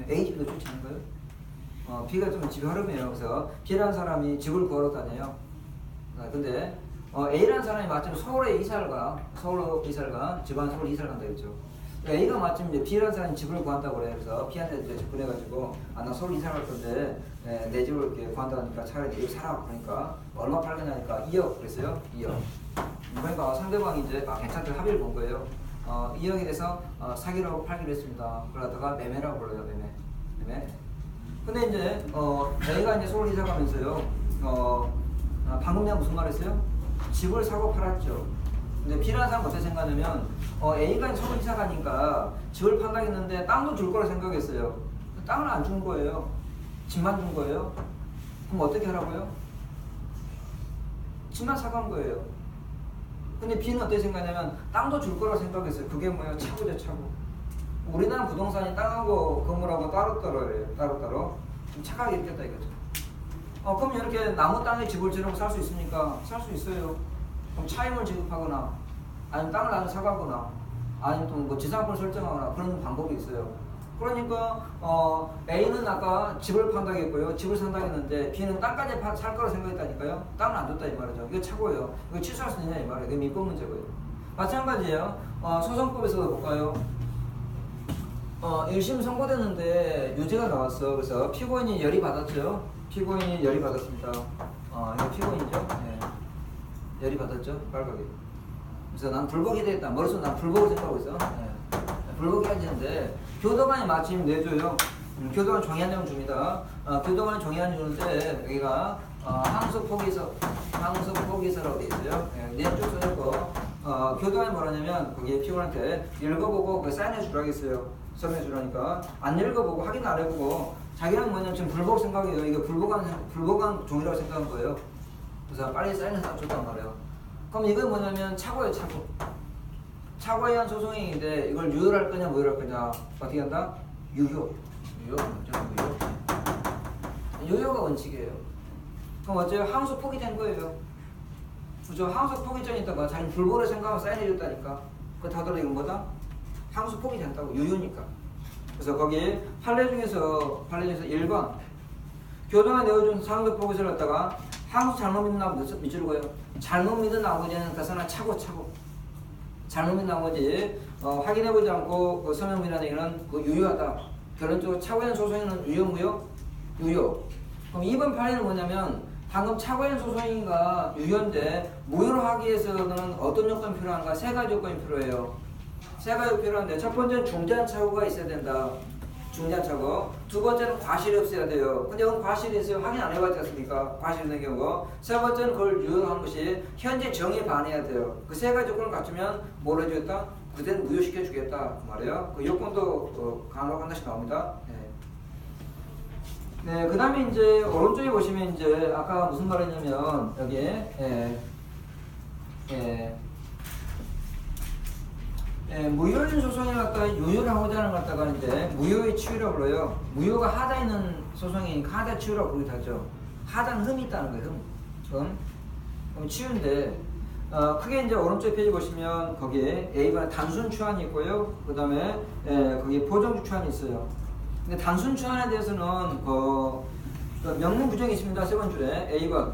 A 집이 더 좋지 않을까요? B가 좀 집이 허름해요. 그래서 B라는 사람이 집을 구하러 다녀요. 근데 A라는 사람이 마침 서울에 이사를 가. 집안 서울 이사를 간다 했죠. A가 마침 이제 B라는 사람이 집을 구한다고 그래. 그래서 B한테 이제 접근해가지고 나 서울 이사 갈 건데 내 집을 이렇게 구한다니까 차라리 내 집 사라. 그러니까 얼마 팔겠냐니까 2억 그랬어요. 2억. 그러니까 상대방이 이제 괜찮다 합의를 본 거예요. 2억에 대해서 사기로 팔기로 했습니다. 그러다가 매매라고 불러요. 매매. 근데 이제 A가 이제 서울 이사 가면서요. 방금 내가 무슨 말 했어요? 집을 사고 팔았죠. 근데 B라는 사람은 어떻게 생각하냐면 A가 서울 이사 가니까 집을 판다고 했는데 땅도 줄 거라 생각했어요. 땅을 안 준 거예요. 집만 준 거예요. 그럼 어떻게 하라고요? 집만 사간 거예요. 근데 B는 어떻게 생각하냐면 땅도 줄 거라 생각했어요. 그게 뭐예요? 차고죠, 차고. 우리나라 부동산이 땅하고 건물하고 따로따로예요. 따로따로. 좀 착하게 있겠다 이거죠. 그럼 이렇게 나무 땅에 집을 지으면 살 수 있습니까? 살 수 있어요. 그럼 차임을 지급하거나 아니면 땅을 나눠 사가거나 아니면 또 뭐 지상권을 설정하거나 그런 방법이 있어요. 그러니까 A는 아까 집을 판다고 했고요. 집을 산다고 했는데 B는 땅까지 살 거라 생각했다니까요. 땅을 안 줬다 이 말이죠. 이거 착오예요. 이거 취소할 수 있느냐 이 말이에요. 이게 민법 문제고요. 마찬가지예요. 소송법에서도 볼까요? 1심 선고됐는데 유죄가 나왔어. 그래서 피고인이 열이 받았죠. 피고인이 열이 받았습니다. 이거 피고인이죠. 네. 열이 받았죠. 빨갛게. 그래서 난 불복이 되겠다. 머릿속에 난 불복을 생각하고 있어. 네. 불복해야되는데 교도관이 마침 내줘요. 교도관 종이 한 장 줍니다. 교도관이 종이 한 장 주는데 여기가 항소포기서라고 돼 있어요. 내용 쭉 써있고 교도관이 뭐라냐면 거기에 피고한테 읽어보고 그 사인해 주라고 했어요. 설명해 주라니까 안 읽어보고 확인 안 해보고 자기는 뭐냐면 지금 불복 생각이에요. 이게 불복한 종이라고 생각한 거예요. 그래서 빨리 사인해서 줬단 말이에요. 그럼 이건 뭐냐면 착오예요. 착오에 의한 소송행위인데 이걸 유효할 거냐 무효할 거냐 어떻게 한다? 유효가 원칙이에요. 그럼 어째요? 항소 포기된 거예요. 그죠? 항소 포기전이 있다가 자기는 불복을 생각하면 사인해줬다니까. 그거 다들 이건 뭐다? 항소 포기된다고. 유효니까. 그래서 거기 판례 중에서 1번 교도관 내어준 상속 보고서를 갖다가 항소 잘못 믿는 나머지 밑줄을 거예요. 잘못 믿은 나머지는 다서나 차고 잘못 믿는 나머지 확인해보지 않고 서명 믿는 얘기는 유효하다. 결론적으로 차고한 소송에는 유효 무효? 유효. 그럼 2번 판례는 뭐냐면 방금 차고한 소송인가 유효인데 무효로 하기 위해서는 어떤 요건이 필요한가? 3가지 요건이 필요해요. 3가지 필요한데 첫 번째는 중대한 착오가 있어야 된다. 중대한 착오. 두 번째는 과실이 없어야 돼요. 근데 여기 과실이 있어요. 확인 안 해봤지 않습니까? 과실 있는 경우고. 세 번째는 그걸 유효한 것이 현재 정의에 반해야 돼요. 그 3가지 요건을 갖추면 뭘 해주겠다? 그때는 무효시켜주겠다. 그 말이에요. 그 요건도 간혹 한 가지 나옵니다. 네, 그 다음에 이제 오른쪽에 보시면 이제 아까 무슨 말 했냐면 여기에 무효인 소송에 갖다가 유효를 하고자 하는 것 갖다가 이제 무효의 치유라고 불러요. 무효가 하자 있는 소송이니까 하자 치유라고 부르기도 하죠. 하자는 흠이 있다는 거예요. 흠. 그럼 치유인데 크게 이제 오른쪽 페이지 보시면 거기에 A번에 단순 추한이 있고요. 그 다음에 거기 보정주 추한이 있어요. 근데 단순 추한에 대해서는 명문 규정이 있습니다. 3번 줄에 A번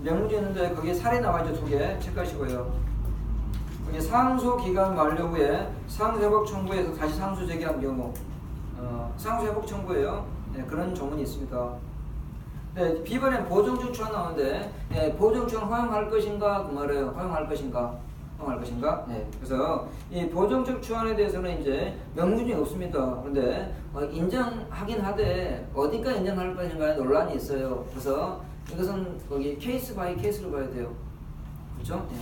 명문이 있는데 거기에 사례 나와있죠. 2개 체크하시고요. 거기 상소 기간 만료 후에 상소회복 청구해서 다시 상소 제기한 경우 상소회복 청구예요. 네, 그런 조문이 있습니다. 네, B번에 보정주 추한 나오는데 보정주 추한 허용할 것인가 그 말이에요. 허용할 것인가? 네. 그래서 이 보정적 추한에 대해서는 이제 명문이 없습니다. 그런데 인정하긴 하되 어디까지 인정할 것인가에 논란이 있어요. 그래서 이것은 거기 케이스 바이 케이스로 봐야 돼요. 그렇죠? 네.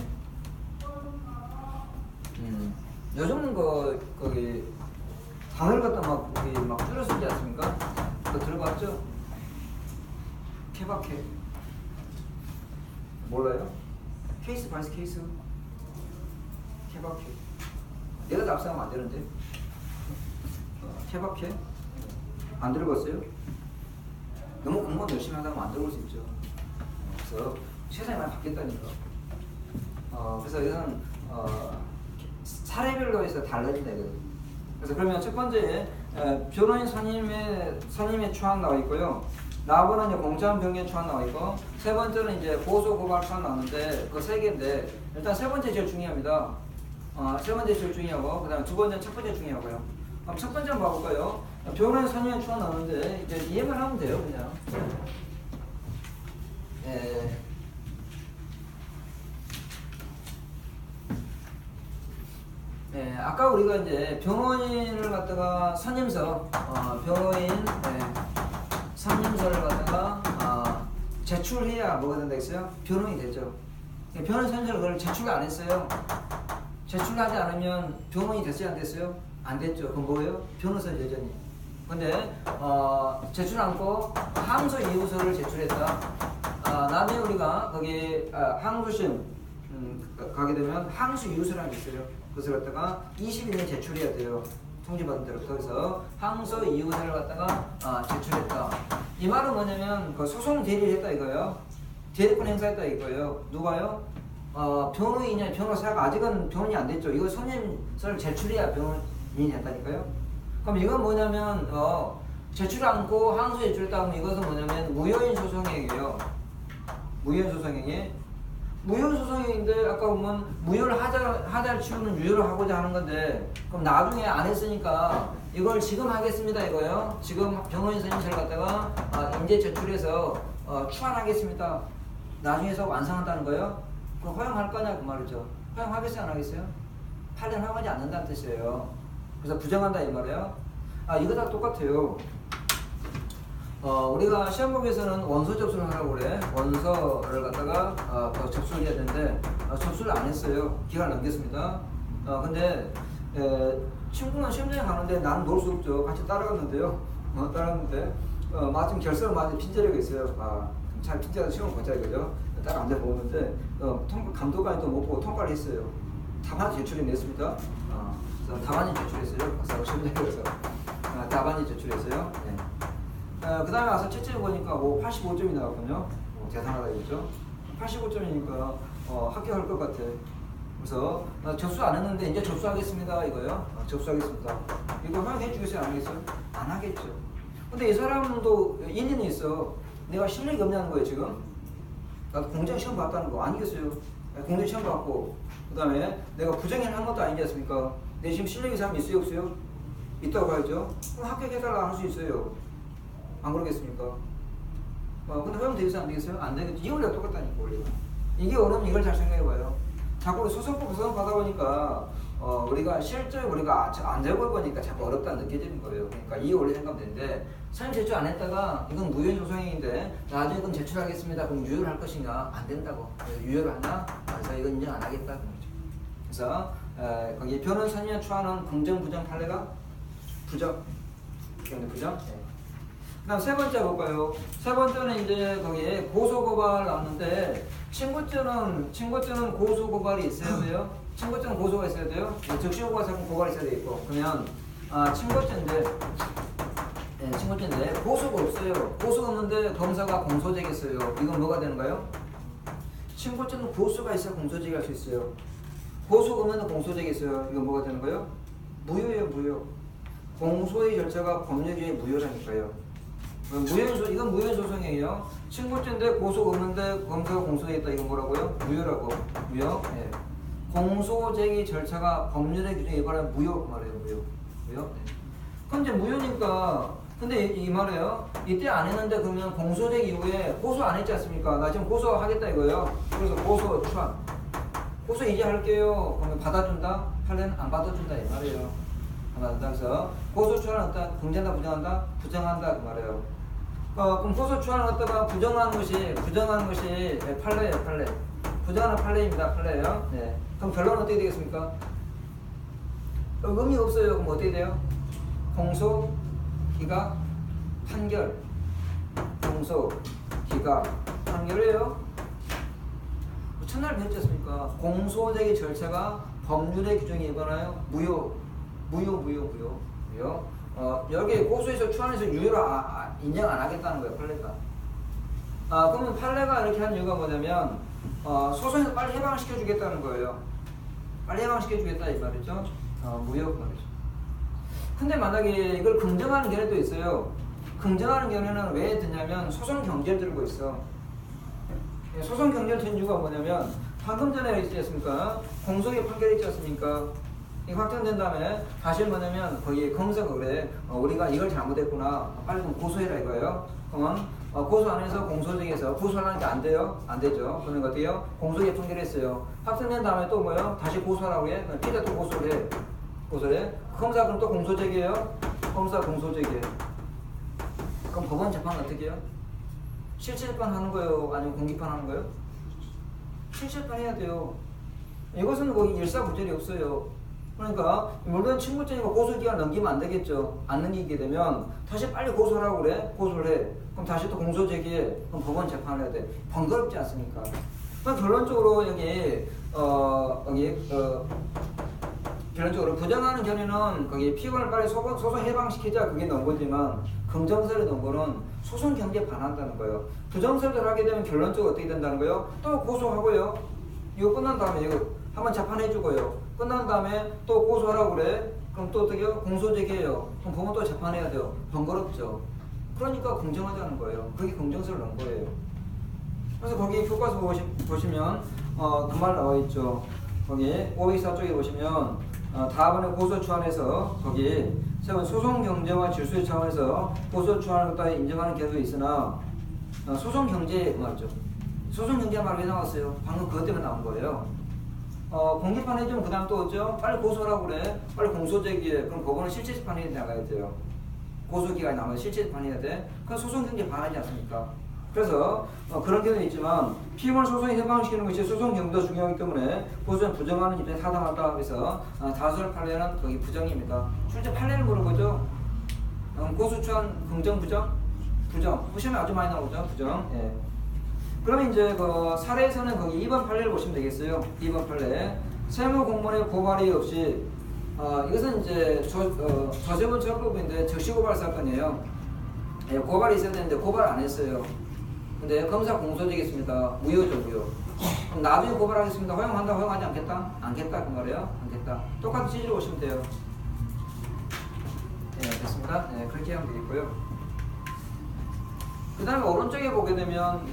요즘은 거기 단어를 갖다 막 줄여 쓰지 않습니까? 그거 들어봤죠? 케바케 몰라요? 케이스 바이 케이스 케바케 내가 답사하면 안 되는데 케바케 안 들어봤어요? 너무 공부만 열심히 하다 보면 안 들어볼 수 있죠. 그래서 세상이 많이 바뀌었다니까. 그래서 이건 사례별로 해서 달라진다 이거든. 그래서 그러면 첫 번째 변호인 선임의 추한 나와 있고요. 나보는 이제 공짜한 병의 추한 나와 있고, 세 번째는 이제 고소 고발 추한 나오는데 그 3개인데 일단 세 번째 제일 중요합니다. 세 번째 제일 중요하고 그다음 두 번째 첫 번째 중요하고요. 그럼 첫 번째 한번 봐볼까요? 변호인 선임의 추한 나오는데 이제 이해만 하면 돼요 그냥. 아까 우리가 이제 변호인을 갖다가 선임서, 변호인 선임서를 갖다가 제출해야 뭐가 된다 했어요? 변호인이 되죠. 변호인 선임서를 그걸 제출 안 했어요. 제출하지 않으면 변호인이 됐어요, 안 됐어요? 안 됐죠. 그건 뭐예요? 변호사 여전히. 근데 제출 않고 항소 이유서를 제출했다. 나중에 우리가 거기 항소심 가게 되면 항소 이유서라는 게 있어요. 그것을 갖다가 20일에 제출해야 돼요. 통지받은 대로부터. 그래서 항소 이유서를 갖다가 제출했다. 이 말은 뭐냐면 그 소송 대리를 했다 이거예요. 대리권 행사했다 이거예요. 누가요? 변호인이냐 변호사가 아직은 변호인이 안 됐죠. 이거 선임서를 제출해야 변호인이 됐다니까요. 그럼 이건 뭐냐면 제출 않고 항소에 제출했다 하면 이것은 뭐냐면 무효인 소송행위예요. 무효인 소송행위. 무효 소송인데 아까 보면 무효를 하자를 치우는 유효를 하고자 하는 건데 그럼 나중에 안 했으니까 이걸 지금 하겠습니다 이거요. 지금 변호인 선임서를 갖다가 인제 제출해서 추한하겠습니다. 나중에서 완성한다는 거예요. 그럼 허용할 거냐 그 말이죠. 허용하겠어요 안 하겠어요? 판례는 허용하지 않는다는 뜻이에요. 그래서 부정한다 이 말이에요. 이거 다 똑같아요. 우리가 시험 보기에서는 원서 접수를 하라고 그래. 원서를 갖다가 더 접수를 해야 되는데 접수를 안 했어요. 기간 넘겼습니다. 근데 친구는 시험장에 가는데 나는 놀 수 없죠. 같이 따라갔는데요. 따라갔는데 마침 결석을 맞은 핀자리가 있어요. 잘 핀자도 시험을 보자 이거죠. 딱 앉아보는데 감독관이 또 못 보고 통과를 했어요. 답안지 제출이 냈습니다. 그래서 답안지 제출했어요. 박사가 시험장에서 답안지 제출했어요. 네. 그 다음에 와서 채점해 보니까 85점이 나왔군요. 대단하다 이거죠. 85점이니까 합격할 것 같아. 그래서 접수 안 했는데 이제 접수하겠습니다 이거요. 접수하겠습니다. 이거 허용해 주겠어요? 안 하겠어요? 안 하겠죠. 근데 이 사람도 일리는 있어. 내가 실력이 없냐는 거예요 지금. 나도 공장 시험 봤다는 거 아니겠어요? 공장 시험 봤고 그 다음에 내가 부정행위 한 것도 아니지 않습니까? 내 지금 실력이 사람 있어요 없어요? 있다고 봐야죠. 그럼 합격해달라 할 수 있어요. 안 그러겠습니까? 근데 허용 되겠어요? 안 되겠어요? 안 되겠죠. 이 원리가 똑같다니까 원리가. 이게 어려우면 이걸 잘 생각해봐요. 자꾸 소송법 받아 보니까 우리가 실제 우리가 안 적어보니까 자꾸 어렵다 느껴지는 거예요. 그러니까 이 원리 생각하면 되는데 사실 제출 안 했다가 이건 무효 소송행위인데 나중에 이건 제출하겠습니다. 그럼 유효를 할 것인가? 안 된다고. 유효를 하나? 그래서 이건 인정 안 하겠다. 그래서 거기 변호사님이 추하는 긍정 부정 판례가 부정. 부정. 네. 그다음 세 번째 볼까요? 세 번째는 이제 거기에 고소고발 나왔는데 친고죄는 고소고발이 있어야 돼요. 친고죄는 고소가 있어야 돼요. 적시고발 사건 고발이 있어야 되겠고 그러면 친고죄인데 고소가 없어요. 고소가 없는데 검사가 공소제기했어요. 이건 뭐가 되는가요? 친고죄는 고소가 있어야 공소제기할 수 있어요. 고소가 없는데 공소제기했어요. 이건 뭐가 되는 거예요? 무효예요, 무효. 공소의 절차가 법률주의 무효라니까요. 이건 무효소송이에요. 친고죄인데 고소가 없는데 검사가 공소되겠다. 이건 뭐라고요? 무효라고. 무효. 네. 공소제기 절차가 법률의 규정에 위반하면 무효 그 말이에요. 무효. 네. 그럼 이제 무효니까 근데 이 말이에요. 이때 안 했는데 그러면 공소제기 이후에 고소 안 했지 않습니까? 나 지금 고소하겠다 이거예요. 그래서 고소 추한. 고소 이제 할게요. 그러면 받아준다? 판례는 안 받아준다 이 말이에요. 안 받아준다. 그래서 고소 추한은 어떠다? 긍정한다 부정한다? 부정한다 그 말이에요. 그럼 고소 추한을 갖다가 부정하는 것이 판례예요, 판례. 부정하는 판례입니다, 판례예요. 네. 그럼 결론은 어떻게 되겠습니까? 의미가 없어요. 그럼 어떻게 돼요? 공소, 기각, 판결. 공소, 기각, 판결이에요. 첫날 배웠지 않습니까? 공소제기 절차가 법률의 규정에 위반하여 무효. 여기 고소해서 추한해서 유효를 인정 안 하겠다는 거예요, 판례가. 그러면 판례가 이렇게 한 이유가 뭐냐면, 소송에서 빨리 해방시켜 주겠다는 거예요. 빨리 해방시켜 주겠다, 이 말이죠. 무효 말이죠. 근데 만약에 이걸 긍정하는 견해도 있어요. 긍정하는 견해는 왜 드냐면, 소송 경제를 들고 있어. 소송 경제를 든 이유가 뭐냐면, 방금 전에 있지 않습니까? 공소기 판결이 있지 않습니까? 이거 확정된 다음에 다시 뭐냐면 거기 검사가 그래 우리가 이걸 잘못했구나 빨리 좀 고소해라 이거예요. 그러면 고소 안 해서 공소제기해서 고소하는 게 안 돼요? 안 되죠. 그러면 어때요? 공소기 판결했어요. 확정된 다음에 또 뭐요? 다시 고소하라고 해? 피자 또 고소를 해. 검사 그럼 또 공소제기해요? 검사 공소제기해. 그럼 법원 재판 어떻게 해요? 실체재판 하는 거예요? 아니면 공기판 하는 거예요? 실체재판 해야 돼요. 이것은 거기 일사부절이 없어요. 그러니까 물론 친고죄니까 고소기간 넘기면 안 되겠죠. 안 넘기게 되면 다시 빨리 고소하라고 그래? 고소를 해. 그럼 다시 또 공소제기해. 그럼 법원 재판을 해야 돼. 번거롭지 않습니까? 그럼 결론적으로 결론적으로 부정하는 견해는 거기 피고를 빨리 소송 해방시키자 그게 넣은 거지만 긍정설에 넣은 거는 소송 경제에 반한다는 거예요. 부정설을 하게 되면 결론적으로 어떻게 된다는 거예요? 또 고소하고요. 이거 끝난 다음에 이거 한번 재판해주고요. 끝난 다음에 또 고소하라고 그래. 그럼 또 어떻게 해요? 공소제기해요. 그럼 법원 또 재판해야 돼요. 번거롭죠. 그러니까 긍정하자는 거예요. 그게 긍정설을 넣은 거예요. 그래서 거기 교과서 보시면 그 말 나와 있죠. 거기 524 쪽에 보시면 다음번에 고소 추한해서 거기 세운 소송 경제와 질서의 차원에서 고소 추한을 따위 인정하는 경우도 있으나 소송 경제 말이죠. 소송 경제 말 왜 나왔어요? 방금 그것 때문에 나온 거예요. 공개판 해주면 그 다음 또 어쩌? 빨리 고소하라고 그래. 빨리 공소제기해. 그럼 법원은 실체 재판이 나가야 돼요. 고소기간이 남아서 실체 재판해야 돼. 그건 소송 경제 반하지 않습니까? 그래서 그런 경우는 있지만 피고를 소송에 해방시키는 것이 소송 경도가 중요하기 때문에 고소는 부정하는 입장에 타당하다 해서 다수를 판례는 거기 부정입니다. 실제 판례를 물어보죠. 고소 추한 긍정 부정? 부정. 시험에 아주 많이 나오죠. 부정. 예. 그러면 이제 그 사례에서는 거기 2번 판례를 보시면 되겠어요. 2번 판례. 세무 공무원의 고발이 없이 이것은 이제 저제본 적법인데 적시고발 사건이에요. 예, 고발이 있어야 되는데 고발 안 했어요. 근데 검사 공소되겠습니다. 무효죠, 무효. 그럼 나중에 고발하겠습니다. 허용한다, 허용하지 않겠다? 않겠다, 그 말이에요. 않겠다. 똑같은 취지로 보시면 돼요. 네, 됐습니다. 네, 그렇게 하면 되겠고요. 그 다음에 오른쪽에 보게 되면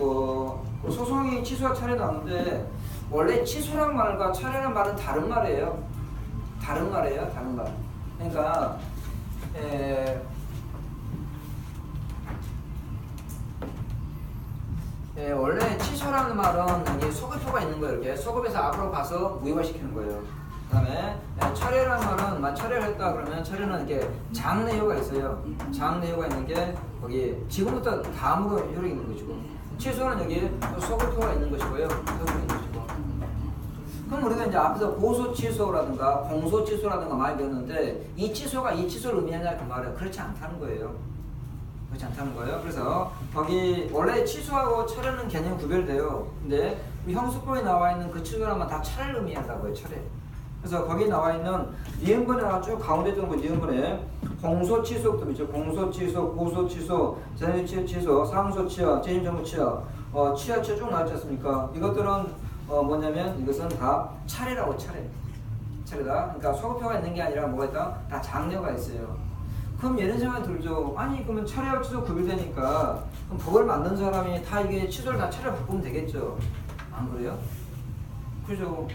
소송이 취소와 차례 나오는데 원래 취소란 말과 차례란 말은 다른 말이에요. 다른 말이에요. 다른 말. 그러니까 원래 취소라는 말은 소급표가 있는 거예요. 이렇게 소급에서 앞으로 가서 무효화시키는 거예요. 그 다음에 철회라는 말은 철회를 했다 그러면 철회는 이렇게 장내효가 있어요. 장내효가 있는 게 거기 지금부터 다음으로 효력이 있는 것이고 취소는 여기 소급표가 있는 것이고요. 소급표가 있는 것이고. 그럼 우리가 이제 앞에서 고소 취소라든가 공소 취소라든가 많이 배웠는데 이 취소가 이 취소를 의미하냐 그 말이에요. 그렇지 않다는 거예요. 그렇지 않다는 거예요. 그래서 거기 원래 취소하고 철회는 개념이 구별돼요. 근데 형수법에 나와 있는 그 취소라면 다 철회를 의미한다고요. 철회. 그래서 거기 나와 있는 니은번에 쭉 가운데 있는 거 니은번에 공소 취소부터 있죠. 공소 취소, 고소 취소, 재산 취소, 상소 취하, 재심 정보 취하, 취하 쭉 나왔지 않습니까? 이것들은 뭐냐면 이것은 다 차례라고 차례다. 그러니까 소급표가 있는 게 아니라 뭐가 있다? 다 장려가 있어요. 그럼 이런 생각이 들죠. 아니 그러면 차례와 취소 구별되니까 그럼 법을 만든 사람이 다 이게 취소를 다 차례 바꾸면 되겠죠. 안 그래요? 그죠?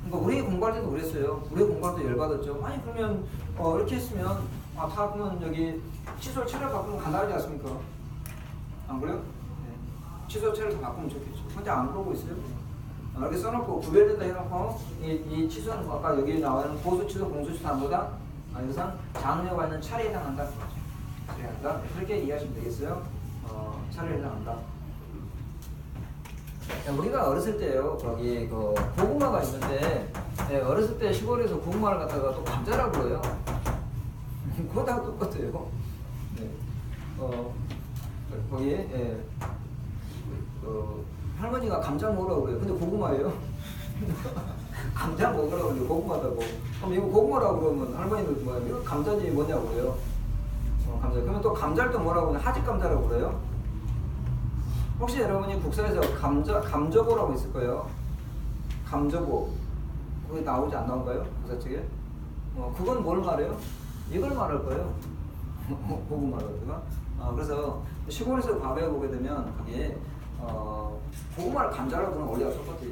그러니까 우리 공부할 때도 그랬어요. 우리 공부할 때 열받았죠. 아니 그러면 이렇게 했으면 다 그러면 여기 취소 차례 바꾸면 간단하지 않습니까? 안 그래요? 네. 취소 차례 다 바꾸면 좋겠죠. 근데 안 그러고 있어요. 이렇게 써놓고 구별된다 해놓고 이 취소는 아까 여기 나와 있는 고소 취소, 공소 취소 한보다 이것은 장려가 있는 차례에 해당한다. 차례에 해당한다. 그렇게 이해하시면 되겠어요. 차례에 해당한다. 우리가 어렸을 때요, 거기 고구마가 있는데 어렸을 때 시골에서 고구마를 갖다가 또 감자라고 그래요. 그거 다 똑같아요. 네. 거기 할머니가 감자 먹으라고 그래요. 근데 고구마예요. 감자 먹으라고 그래요. 고구마다고. 그럼 이거 고구마라고 그러면 할머니는 뭐야? 이거 감자지 뭐냐고 그래요. 감자. 그러면 또 감자를 또 뭐라고 그래요? 하직 감자라고 그래요. 혹시 여러분이 국사에서 감저보라고 있을 거예요. 감저보. 그게 나오지 안 나온가요? 국사 책에? 그건 뭘 말해요? 이걸 말할 거예요. 고구마라든가. 그래서 시골에서 과거에 보게 되면 그게 고구마를 감자라고 그러는 원리가 똑같아요.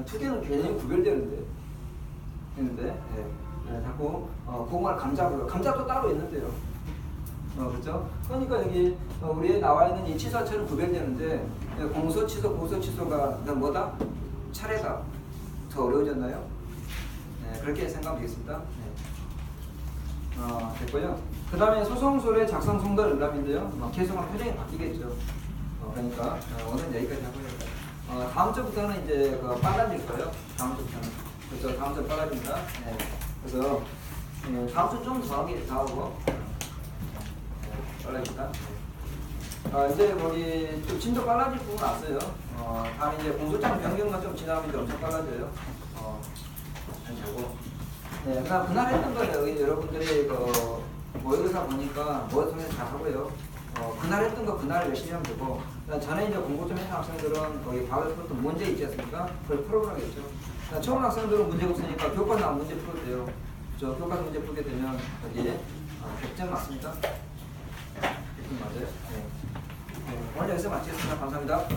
두 개는 개념이 구별되는데. 자꾸 고구마를 감자로. 감자도 따로 있는데요. 그렇죠? 그러니까 여기 우리에 나와 있는 이 취소처럼 구별되는데 공소 취소, 고소 취소가 뭐다? 차례다. 더 어려워졌나요? 네, 그렇게 생각하면 되겠습니다. 네. 됐고요. 그 다음에 소송소의 작성 성도 열람인데요. 계속하면 표정이 바뀌겠죠. 그러니까 오늘 여기까지 하고요. 다음 주부터는 이제 빨라질 거예요. 다음 주부터는. 그렇죠? 다음 주 빨라집니다. 네. 그래서 다음 주 좀 더 하고. 빨라집니다. 이제 거기 좀 진도 빨라질 부분 왔어요. 다음에 이제 공소장 변경만 좀 지나면 이제 엄청 빨라져요. 네, 그날 했던 거예요. 여러분들이 모의고사 보니까 모의 통해서 잘 하고요. 그날 했던 거 그날 열심히 하면 되고, 전에 이제 공부 좀 했던 학생들은 거기 과거에 풀었던 문제 있지 않습니까? 그걸 풀어보라겠죠. 처음 학생들은 문제가 없으니까 교과서 나온 문제 풀어도 돼요. 그렇죠? 교과서 문제 풀게 되면 여기에 100점 맞습니다. 맞아요? 네. 오늘 여기서 마치겠습니다. 감사합니다.